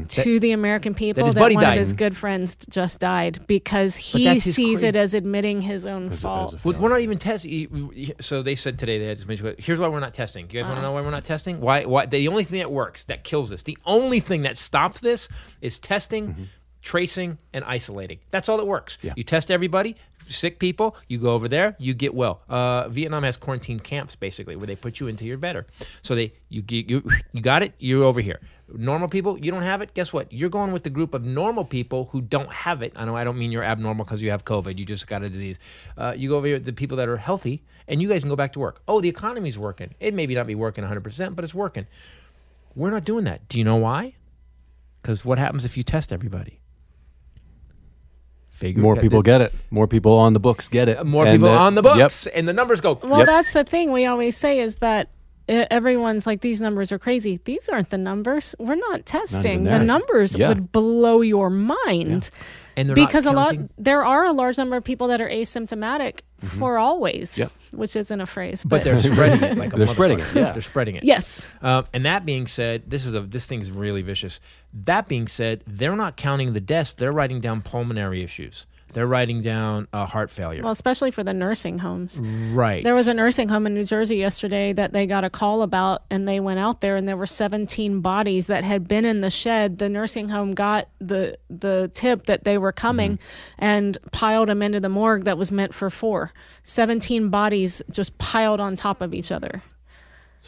B: to the American people that one of his good friends just died, because he sees it as admitting his own fault.
A: We're not even testing. So they said today, here's why we're not testing. You guys want to know why we're not testing? Why? The only thing that works, that kills us, the only thing that stops this is testing, tracing, and isolating. That's all that works. Yeah. You test everybody, sick people, you go over there, you get well. Vietnam has quarantine camps, basically, where they put you into your better. So you got it, you're over here. Normal people, you don't have it, guess what? You're going with the group of normal people who don't have it. I know I don't mean you're abnormal because you have COVID. You just got a disease. You go over here with the people that are healthy, and you guys can go back to work. Oh, the economy's working. It may not be working 100%, but it's working. We're not doing that. Do you know why? Because what happens if you test everybody?
C: More people get it. More people on the books get it.
A: More people on the books, and the numbers go.
B: Well, that's the thing we always say, is that everyone's like, these numbers are crazy. These aren't the numbers. We're not testing. The numbers would blow your mind. Yeah.
A: And
B: because there are a large number of people that are asymptomatic for always, which isn't a phrase,
A: but they're spreading it like
C: they're spreading it. Yeah.
A: They're spreading it.
B: Yes.
A: And that being said, this thing's really vicious. That being said, they're not counting the deaths. They're writing down pulmonary issues. They're writing down heart failure.
B: Well, especially for the nursing homes.
A: Right.
B: There was a nursing home in New Jersey yesterday that they got a call about, and they went out there, and there were 17 bodies that had been in the shed. The nursing home got the tip that they were coming and piled them into the morgue that was meant for 4. 17 bodies just piled on top of each other.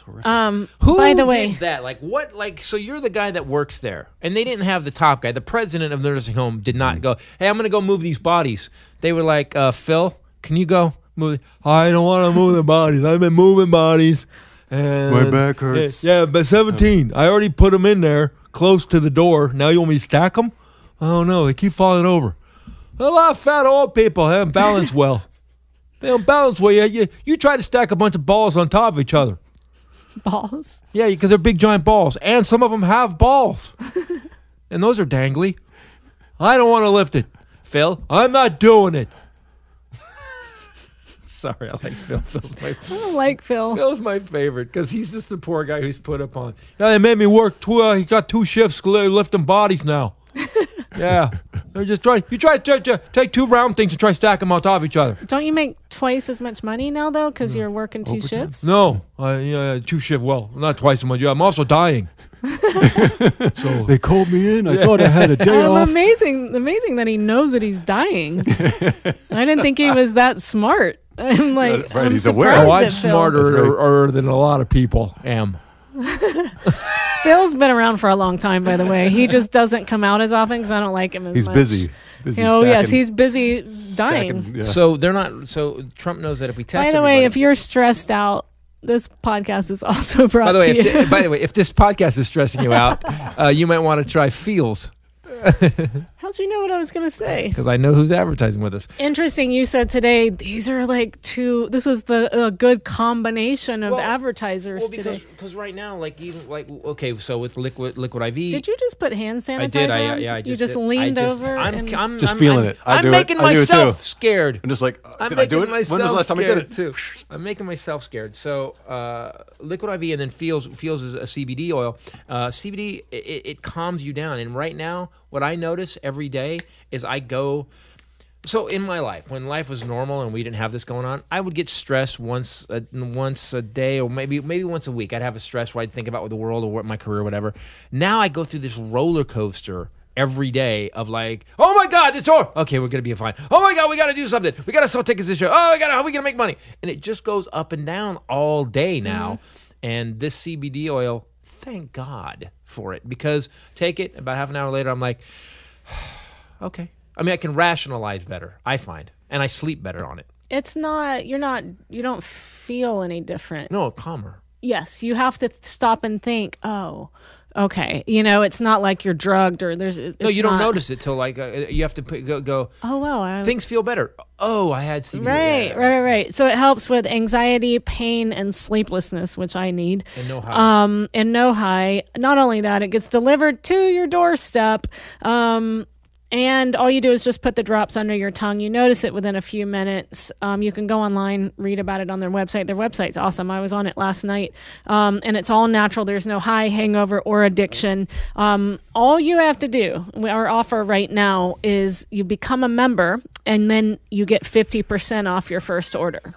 A: Who
B: by the way,
A: did that? Like what? Like, so you're the guy that works there, and they didn't have the top guy. The president of the nursing home did not go, hey, I'm going to go move these bodies. They were like, Phil, can you go move? I don't want to move the bodies. I've been moving bodies. And
C: my back hurts.
A: Yeah, but 17. I already put them in there close to the door. Now you want me to stack them? I don't know. They keep falling over. A lot of fat old people haven't balanced well. They don't balance well. You try to stack a bunch of balls on top of each other.
B: Balls?
A: Yeah, because they're big giant balls, and some of them have balls, and those are dangly. I don't want to lift it, Phil. I'm not doing it. Sorry, I like Phil.
B: I don't like Phil.
A: Phil's my favorite because he's just the poor guy who's put up on. Yeah, they made me work. He got 2 shifts lifting bodies now. Yeah, they're just trying. You try to take 2 round things and try to stack them on top of each other.
B: Don't you make twice as much money now though, because you're working 2 shifts?
A: No, 2 shifts. Well, not twice as much. I'm also dying.
C: So they called me in. I thought I had a day off.
B: Amazing that he knows that he's dying. I didn't think he was that smart. I'm like,
C: right,
B: I'm
C: he's
B: surprised.
C: aware.
A: I'm smarter than a lot of people am.
B: Phil's been around for a long time, by the way. He just doesn't come out as often because I don't like him as much.
C: He's busy.
B: Yes, he's busy dying.
C: Yeah.
A: So they're not. So Trump knows that if we test.
B: By the way, if you're stressed out, this podcast is also brought to you.
A: By the way, if this podcast is stressing you out, you might want to try Feels.
B: How'd you know what I was going to say?
A: Because I know who's advertising with us.
B: Interesting. You said today these are like 2. This is a good combination of advertisers today.
A: Because right now, okay, so with liquid IV.
B: Did you just put hand sanitizer?
A: I did.
B: On?
A: I
B: you just leaned over.
C: I'm feeling it.
A: I'm making myself scared.
C: I'm just like, did I do it? When was the last time I did it?
A: Too. I'm making myself scared. So liquid IV and then Feels is a CBD oil. CBD it calms you down, and right now, what I notice every day is I go. So in my life, when life was normal and we didn't have this going on, I would get stressed once a day or maybe once a week. I'd have a stress where I'd think about the world or my career or whatever. Now I go through this roller coaster every day of like, oh my God, it's over. Okay, we're going to be fine. Oh my God, we got to do something. We got to sell tickets this year. Oh my God, how are we going to make money? And it just goes up and down all day now. And this CBD oil, thank God for it, because take it about half an hour later, I'm like, okay. I mean, I can rationalize better, I find, and I sleep better on it.
B: It's not, you don't feel any different.
A: No, calmer.
B: Yes, you have to stop and think, oh, okay. It's not like you're drugged or there's...
A: No, you don't notice it till like, you have to go
B: oh, wow.
A: Things feel better. Oh, I had CBD.
B: Right. So it helps with anxiety, pain, and sleeplessness, which I need.
A: And no high.
B: And no high. Not only that, it gets delivered to your doorstep. And all you do is just put the drops under your tongue. You notice it within a few minutes. You can go online, read about it on their website. Their website's awesome. I was on it last night. And it's all natural. There's no high, hangover, or addiction. All you have to do, our offer right now, is you become a member, and then you get 50% off your first order.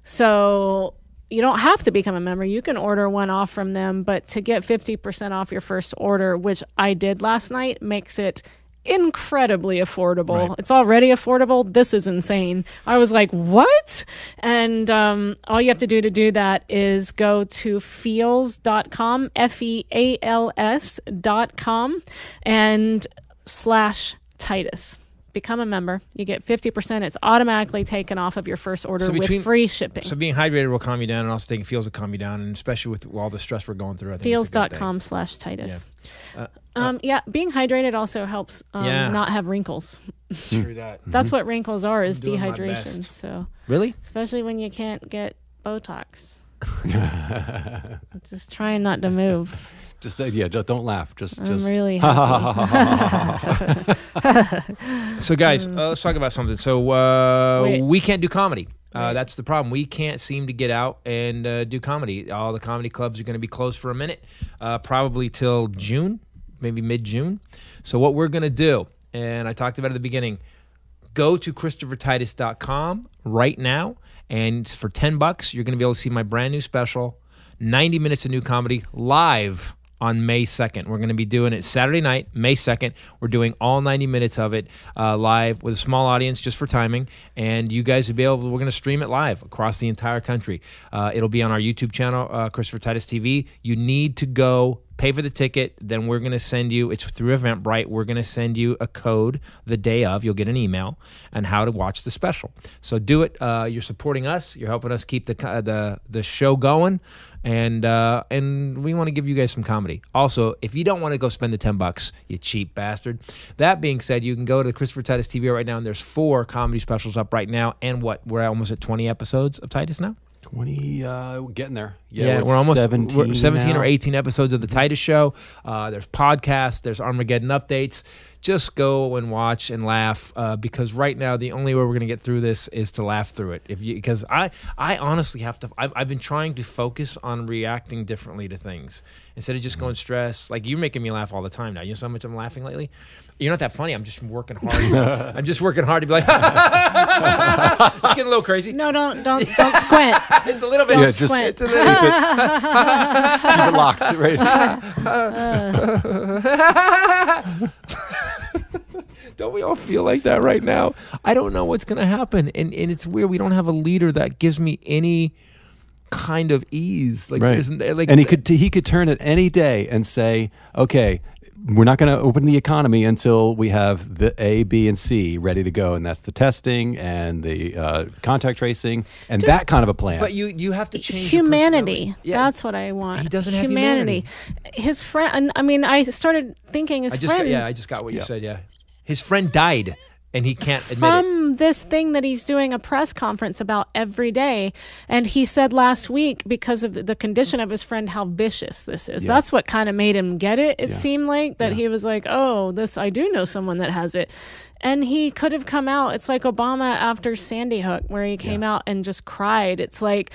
B: So you don't have to become a member. You can order one off from them. But to get 50% off your first order, which I did last night, makes it incredibly affordable.
A: Right.
B: It's already affordable. This is insane. I was like, what? And all you have to do that is go to feals.com, feals.com, and /Titus. Become a member. You get 50%. It's automatically taken off of your first order with free shipping.
A: So being hydrated will calm you down, and also taking Feals will calm you down, and especially with all the stress we're going through. I think
B: Feals.com /Titus. Being hydrated also helps not have wrinkles.
A: True that.
B: That's what wrinkles are, is
A: doing my
B: dehydration.
A: best.
B: So
A: Really?
B: especially when you can't get Botox. Just trying not to move.
C: Just don't laugh. Just
B: really happy.
A: So guys, let's talk about something. So
B: Wait.
A: we can't do comedy.
B: Right.
A: That's the problem. We can't seem to get out and do comedy. All the comedy clubs are going to be closed for a minute, probably till June, maybe mid-June. So what we're going to do, and I talked about it at the beginning, go to ChristopherTitus.com right now, and for $10, you're going to be able to see my brand new special, 90 minutes of new comedy, live on May 2nd. We're going to be doing it Saturday night, May 2nd. We're doing all 90 minutes of it live with a small audience just for timing. And you guys will be able, we're going to stream it live across the entire country. It'll be on our YouTube channel, Christopher Titus TV. You need to go pay for the ticket. Then we're going to send you, it's through Eventbrite, we're going to send you a code the day of. You'll get an email on how to watch the special. So do it. You're supporting us. You're helping us keep the show going. And we want to give you guys some comedy. Also, if you don't want to go spend the $10, you cheap bastard. That being said, you can go to Christopher Titus TV right now, and there's 4 comedy specials up right now. And we're almost at 20 episodes of Titus now?
C: 20, getting there.
A: Yeah, we're almost
C: 17
A: or 18 episodes of the Titus Show. There's podcasts, there's Armageddon updates. Just go and watch and laugh, because right now the only way we're going to get through this is to laugh through it. Because I honestly have to. I've been trying to focus on reacting differently to things instead of just going stress. Like, you're making me laugh all the time now. You know how much I'm laughing lately? You're not that funny. I'm just working hard. I'm just working hard to be like, it's getting a little crazy.
B: No, don't squint.
A: It's a little bit.
C: Yeah,
A: Just,
B: squint.
A: it's a little bit.
C: Keep it locked. Right.
A: Don't we all feel like that right now? I don't know what's going to happen. And it's weird. We don't have a leader that gives me any kind of ease. Like,
C: Right.
A: like,
C: And he could turn it any day and say, okay, we're not going to open the economy until we have the A, B, and C ready to go. And that's the testing and the contact tracing and that kind of a plan.
A: But you have to change your
B: Humanity.
A: personality. Yeah.
B: That's what I want.
A: He doesn't have humanity.
B: His friend, I mean, I started thinking his
A: I just
B: friend.
A: I just got what you said, yeah. His friend died, and he can't admit it.
B: From this thing that he's doing a press conference about every day. And he said last week, because of the condition of his friend, how vicious this is.
C: Yeah.
B: That's what kind of made him get it. It
C: Yeah.
B: seemed like that
C: Yeah.
B: he was like, oh, I do know someone that has it. And he could have come out. It's like Obama after Sandy Hook, where he came out and just cried. It's like,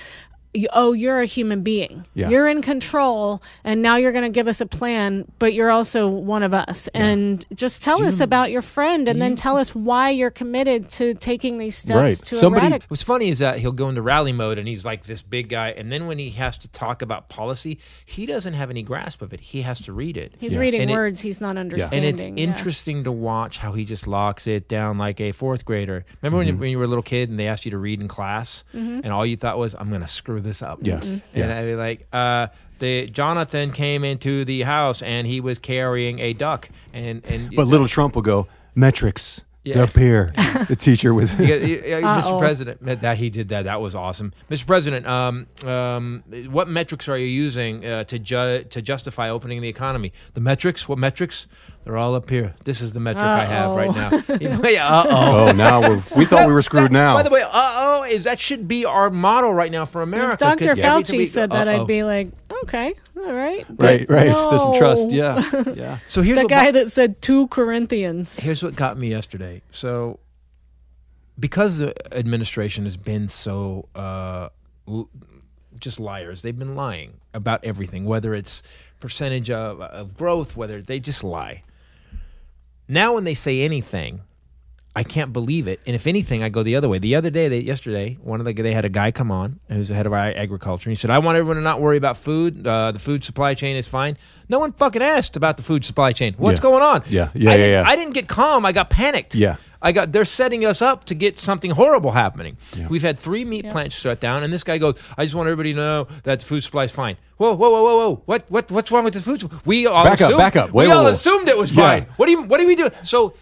B: you're a human being.
C: Yeah.
B: You're in control, and now you're going to give us a plan, but you're also one of us. Yeah. And just tell us about your friend, and then tell us why you're committed to taking these steps to eradicate.
A: What's funny is that he'll go into rally mode, and he's like this big guy, and then when he has to talk about policy, he doesn't have any grasp of it. He has to read it.
B: He's reading words he's not understanding.
A: And it's interesting to watch how he just locks it down like a 4th grader. Remember when you were a little kid and they asked you to read in class, and all you thought was, I'm going to screw this up.
C: Yeah.
A: And I'd be like, Jonathan came into the house and he was carrying a duck.
C: But little Trump will go, metrics.
A: Yeah.
C: Up here, the teacher with
A: Mr. President, that he did that. That was awesome, Mr. President. What metrics are you using to justify opening the economy? The metrics? What metrics? They're all up here. This is the metric I have right now.
C: Oh, now we thought we were screwed now.
A: By the way, that should be our motto right now for America.
B: If Dr. Fauci said that, I'd be like, okay, All right.
C: Right.
B: No.
C: There's some trust. Yeah. Yeah.
A: So here's
B: The
A: what
B: guy that said 2 Corinthians.
A: Here's what got me yesterday. So, because the administration has been so just liars, they've been lying about everything, whether it's percentage of growth, whether they just lie. Now, when they say anything, I can't believe it. And if anything, I go the other way. The other day, yesterday, they had a guy come on who's the head of our agriculture. And he said, I want everyone to not worry about food. The food supply chain is fine. No one fucking asked about the food supply chain. What's going on?
C: Yeah.
A: I didn't get calm. I got panicked.
C: Yeah.
A: They're setting us up to get something horrible happening.
C: Yeah.
A: We've had 3 meat plants shut down, and this guy goes, I just want everybody to know that the food supply is fine. Whoa. What's wrong with the food supply? We all
C: back up.
A: We all assumed it was fine.
C: Yeah.
A: What do we do? So,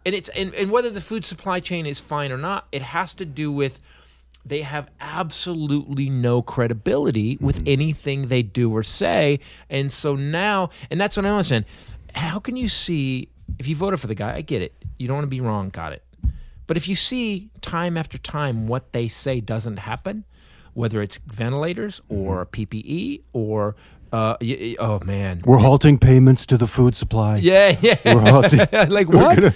A: and it's and whether the food supply chain is fine or not, it has to do with they have absolutely no credibility with anything they do or say. And so now, and that's what I understand. How can you see, if you voted for the guy, I get it. You don't want to be wrong, got it. But if you see time after time what they say doesn't happen, whether it's ventilators or PPE or, oh man.
C: We're halting payments to the food supply.
A: Yeah.
C: We're halting.
A: Like what?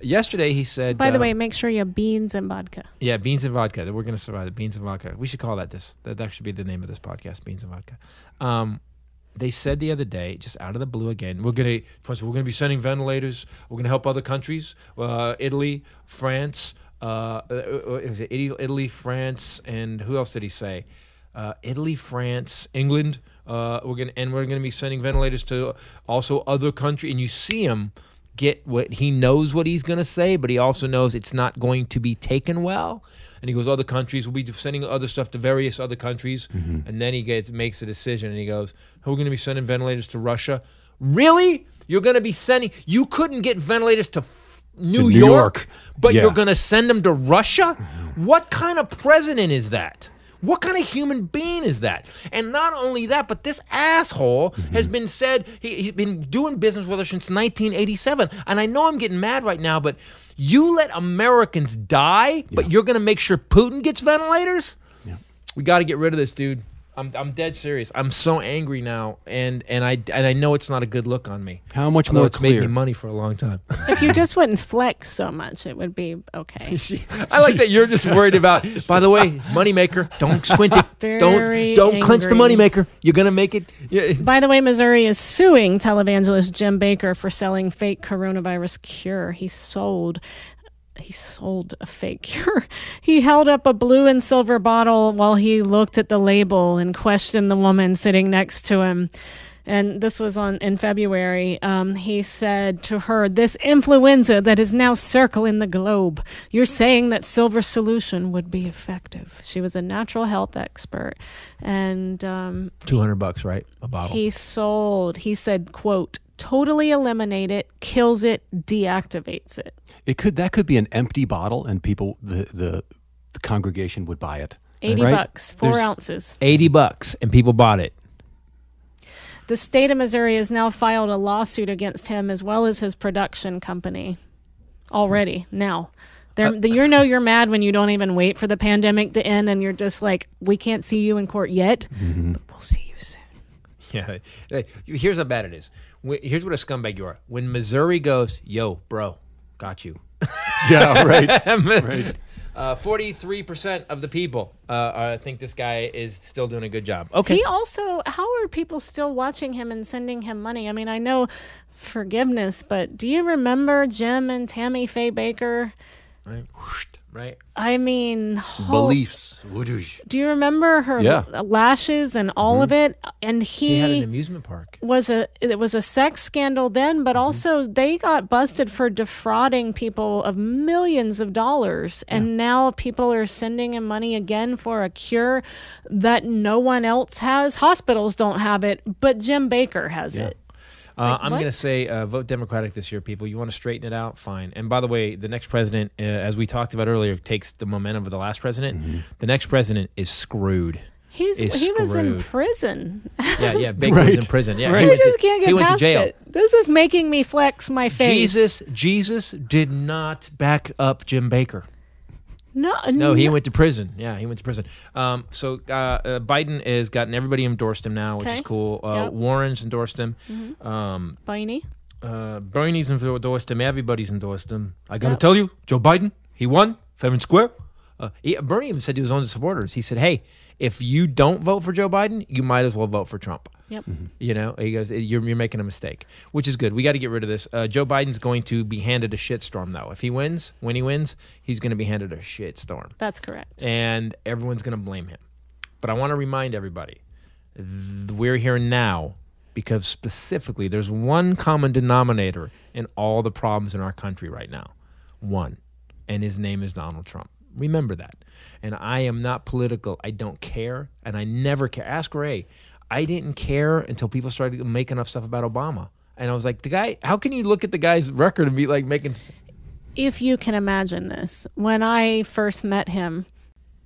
A: Yesterday he said.
B: By the way, make sure you have beans and vodka.
A: Yeah, beans and vodka. We're going to survive the beans and vodka. We should call that this. That should be the name of this podcast, beans and vodka. They said the other day, just out of the blue again, we're going to be sending ventilators. We're going to help other countries, Italy, France. Was it Italy, France, and who else did he say? Italy, France, England. We're going to be sending ventilators to also other countries. And you see him get what he knows what he's going to say, but he also knows it's not going to be taken well. And he goes, other countries, we'll be sending other stuff to various other countries. And then he makes a decision, and he goes, we're going to be sending ventilators to Russia. Really? You're going to be sending... You couldn't get ventilators to New York, but you're going to send them to Russia? What kind of president is that? What kind of human being is that? And not only that, but this asshole has been said, he's been doing business with us since 1987. And I know I'm getting mad right now, but you let Americans die, but you're going to make sure Putin gets ventilators? Yeah. We got to get rid of this, dude. I'm dead serious. I'm so angry now, and I know it's not a good look on me.
C: How much
A: Although
C: more
A: it's
C: clear?
A: made me money for a long time.
B: If you just wouldn't flex so much, it would be okay.
A: I like that you're just worried about. By the way, moneymaker, don't squint it. Don't clench the moneymaker. You're gonna make it. Yeah.
B: By the way, Missouri is suing televangelist Jim Bakker for selling fake coronavirus cure. He sold a fake cure. He held up a blue and silver bottle while he looked at the label and questioned the woman sitting next to him. And this was in February. He said to her, "This influenza that is now circling the globe, you're saying that silver solution would be effective." She was a natural health expert. And
A: $200, right? A bottle.
B: he said, quote, "Totally eliminate it, kills it, deactivates it."
C: That could be an empty bottle, and people, the congregation would buy it.
B: $80, 4 ounces.
A: $80, and people bought it.
B: The state of Missouri has now filed a lawsuit against him as well as his production company. Already, now. You're mad when you don't even wait for the pandemic to end, and you're just like, we can't see you in court yet, but we'll see you soon.
A: Yeah. Here's how bad it is. Here's what a scumbag you are. When Missouri goes, yo, bro, got you.
C: Yeah, right.
A: 43% of the people think this guy is still doing a good job. Okay.
B: He also, how are people still watching him and sending him money? I mean, I know forgiveness, but do you remember Jim and Tammy Faye Baker?
A: Right.
B: I mean,
D: Beliefs.
B: do you remember her lashes and all of it? And
A: He had an amusement park.
B: it was a sex scandal then, but also they got busted for defrauding people of millions of dollars. And now people are sending him money again for a cure that no one else has. Hospitals don't have it, but Jim Bakker has it.
A: I'm going to say vote Democratic this year, people. You want to straighten it out? Fine. And by the way, the next president, as we talked about earlier, takes the momentum of the last president. The next president is screwed.
B: He was in prison.
A: Yeah. Baker was in prison. Yeah,
B: He just can't get
A: he went
B: past
A: to jail.
B: it. This is making me flex my face.
A: Jesus did not back up Jim Bakker. No, he went to prison. Yeah, he went to prison. So Biden has gotten everybody endorsed him now, which is cool. Warren's endorsed him.
B: Bernie's
A: endorsed him. Everybody's endorsed him. I got to tell you, Joe Biden, he won fair and square. Bernie even said to his own supporters, he said, hey, if you don't vote for Joe Biden, you might as well vote for Trump.
B: Yep.
A: You know, he goes, you're making a mistake, which is good. We got to get rid of this. Joe Biden's going to be handed a shitstorm, though. If he wins, when he wins, he's going to be handed a shitstorm.
B: That's correct.
A: And everyone's going to blame him. But I want to remind everybody, we're here now because specifically there's one common denominator in all the problems in our country right now. One. And his name is Donald Trump. Remember that. And I am not political. I don't care. And I never care. Ask Ray. I didn't care until people started making up stuff about Obama. And I was like, the guy, how can you look at the guy's record and be like making...
B: If you can imagine this, when I first met him,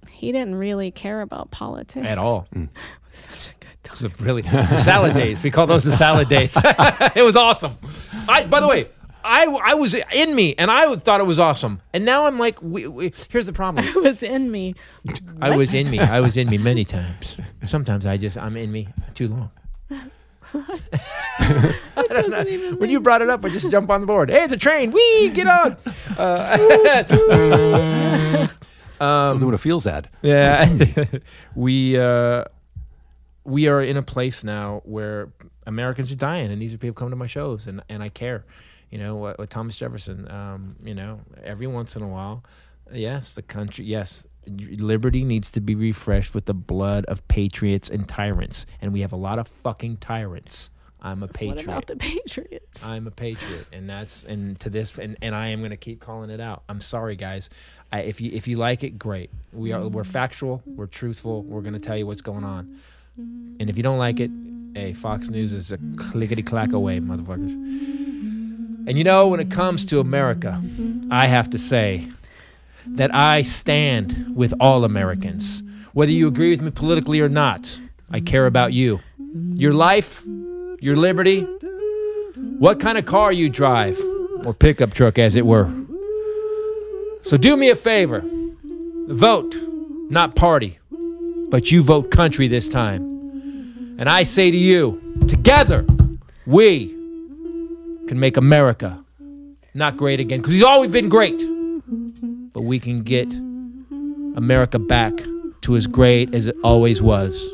B: he didn't really care about politics.
A: At all.
B: It was such a good time.
A: It was really... The salad days. We call those the salad days. It was awesome. By the way, I was in me, and I thought it was awesome. And now I'm like, here's the problem.
B: I was in me.
A: I was in me. I was in me many times. Sometimes I'm in me too long. I don't know. When you brought it up, I just jump on the board. Hey, it's a train. Wee, get on.
C: Still doing a feels ad.
A: Yeah. We are in a place now where Americans are dying, and these are people coming to my shows, and I care. You know, what Thomas Jefferson, you know, every once in a while, yes, liberty needs to be refreshed with the blood of patriots and tyrants. And we have a lot of fucking tyrants. I'm a patriot.
B: What about the patriots?
A: I'm a patriot. And I am going to keep calling it out. I'm sorry, guys. If you like it, great. We're factual. We're truthful. We're going to tell you what's going on. And if you don't like it, hey, Fox News is a clickety-clack away, motherfuckers. And you know, when it comes to America, I have to say that I stand with all Americans. Whether you agree with me politically or not, I care about you. Your life, your liberty, what kind of car you drive, or pickup truck as it were. So do me a favor. Vote, not party, but you vote country this time. And I say to you, together, we can make America not great again, because he's always been great, but we can get America back to as great as it always was.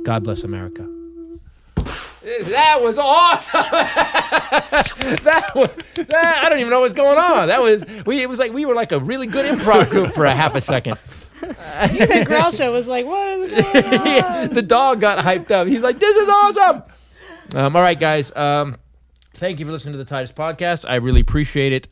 A: God bless America. That was awesome. I don't even know what's going on. It was like we were like a really good improv group for a half a second.
B: Even Groucho was like, what is going on?
A: Yeah, the dog got hyped up. He's like, this is awesome. All right, guys. Thank you for listening to the Titus podcast. I really appreciate it.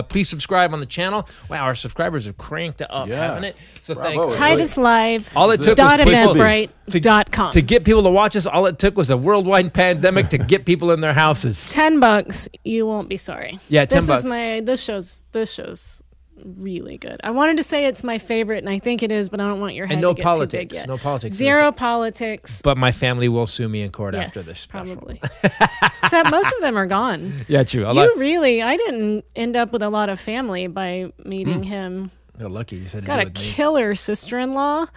A: Please subscribe on the channel. Wow, our subscribers have cranked up, haven't it? So thanks.
B: Titus Live.
A: All it took was
B: Eventbrite.com.
A: to get people to watch us. All it took was a worldwide pandemic to get people in their houses.
B: $10. You won't be sorry.
A: Yeah, $10.
B: This show's really good. I wanted to say it's my favorite, and I think it is, but I don't want your head
A: to
B: get
A: politics.
B: too big yet.
A: No politics.
B: Zero politics.
A: But my family will sue me in court after this special.
B: Probably. Except most of them are gone.
A: Yeah, true.
B: I didn't end up with a lot of family by meeting him.
A: You're lucky. You said
B: got a killer sister-in-law.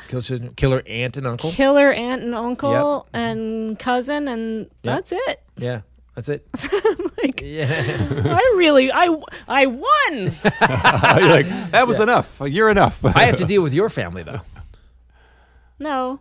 A: Killer aunt and uncle.
B: Killer aunt and uncle and cousin, and that's it.
A: Yeah. That's it.
B: Like, I won.
C: You're like, that was enough. You're enough.
A: I have to deal with your family, though.
B: No,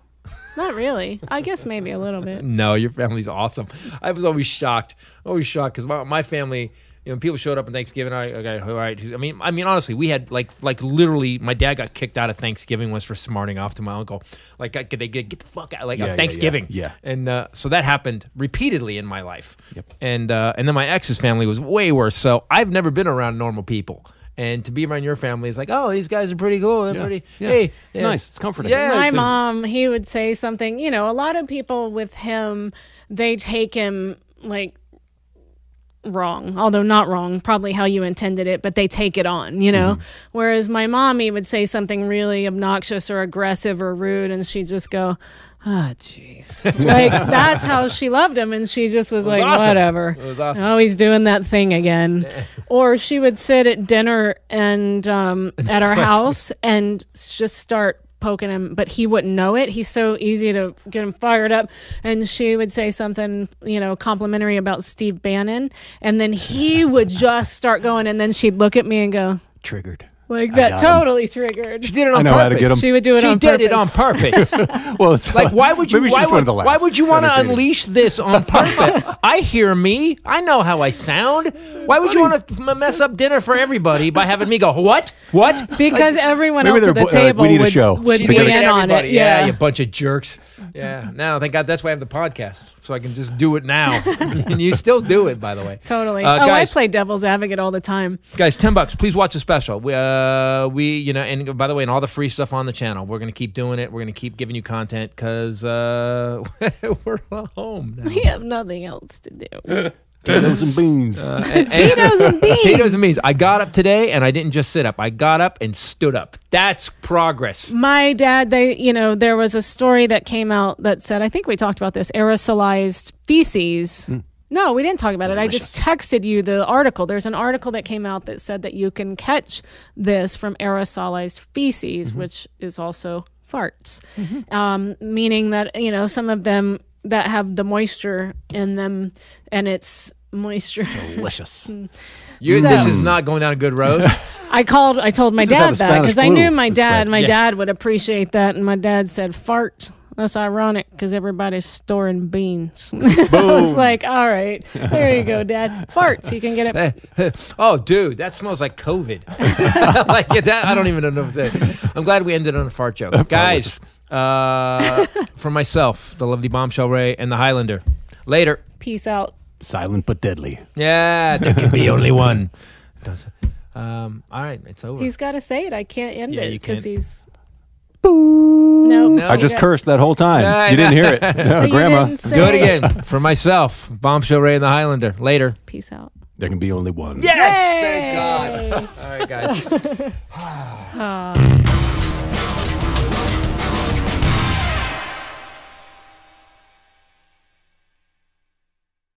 B: not really. I guess maybe a little bit.
A: No, your family's awesome. I was always shocked because my family, you know, people showed up on Thanksgiving. Okay, all right. I mean, honestly, we had like literally, my dad got kicked out of Thanksgiving was for smarting off to my uncle. Like, they get the fuck out, Thanksgiving.
C: Yeah.
A: And so that happened repeatedly in my life. Yep. And then my ex's family was way worse. So I've never been around normal people. And to be around your family is like, oh, these guys are pretty cool. They're pretty. Yeah. Hey,
C: it's nice. It's comforting.
A: Yeah,
B: my mom, he would say something. You know, a lot of people with him, they take him like wrong, although not wrong, probably how you intended it, but they take it on, you know. Whereas my mommy would say something really obnoxious or aggressive or rude, and she'd just go, ah, jeez. Like, that's how she loved him. And she just was like,
A: awesome.
B: whatever.
A: It was awesome.
B: Oh, he's doing that thing again. Or she would sit at dinner and at our house and just start poking him, but he wouldn't know it. He's so easy to get him fired up. And she would say something, complimentary about Steve Bannon. And then he would just start going. And then she'd look at me and go,
C: Triggered.
B: like that, totally triggered.
A: She did it on
C: I know
A: purpose.
C: how to get him.
B: She would do it on
A: She did
B: purpose.
A: it on purpose.
C: Well, it's
A: Like, why would you?
C: Maybe she
A: Why
C: just
A: would,
C: wanted to laugh.
A: why would you want to
C: Entertaining.
A: unleash this on purpose? I hear me. I know how I sound. Why would you want to mess up dinner for everybody by having me go, what? What?
B: Because everyone
C: maybe
B: else at the
C: they're
B: table
C: we need a show.
B: would
A: She'd
B: be
A: look at
B: in on it.
A: everybody. Yeah, you bunch of jerks. Yeah. Now, thank God that's why I have the podcast, so I can just do it now. And you still do it, by the way.
B: Totally.
A: Guys,
B: I play devil's advocate all the time.
A: Guys, $10. Please watch the special. We and by the way, and all the free stuff on the channel. We're gonna keep doing it. We're gonna keep giving you content because we're home now.
B: We have nothing else to do.
C: Potatoes and beans.
B: Tito's and beans.
A: Potatoes and beans. I got up today and I didn't just sit up. I got up and stood up. That's progress.
B: My dad, there was a story that came out that said, I think we talked about this, aerosolized feces. No, we didn't talk about it. I just texted you the article. There's an article that came out that said that you can catch this from aerosolized feces, which is also farts. Meaning that, some of them that have the moisture in them, and it's moisture.
C: Delicious.
A: This is not going down a good road.
B: I told my
C: This is how
B: dad
C: the
B: that
C: Spanish
B: because I
C: flu
B: knew my
C: is
B: dad.
C: spread.
B: My dad would appreciate that, and my dad said fart. That's ironic because everybody's storing beans. I was like, all right, there you go, Dad. Farts, you can get it.
A: Oh, dude, that smells like COVID. Like that, I don't even know what to say. I'm glad we ended on a fart joke, guys. For myself, the lovely Bombshell Ray, and the Highlander. Later.
B: Peace out.
C: Silent but deadly.
A: Yeah, there can be only one. All right, it's over.
B: He's got to say it. I can't end
A: Yeah,
B: it
A: you
B: because
A: can't.
B: he's. No,
C: I just cursed that whole time.
A: Yeah, I
C: You didn't
A: know.
C: hear it. No,
B: But you
C: Grandma.
B: didn't say
A: Do it again. For myself, Bombshell Ray and the Highlander. Later.
B: Peace out.
C: There can be only one.
A: Yes! Thank God. All right, guys.
B: Ah.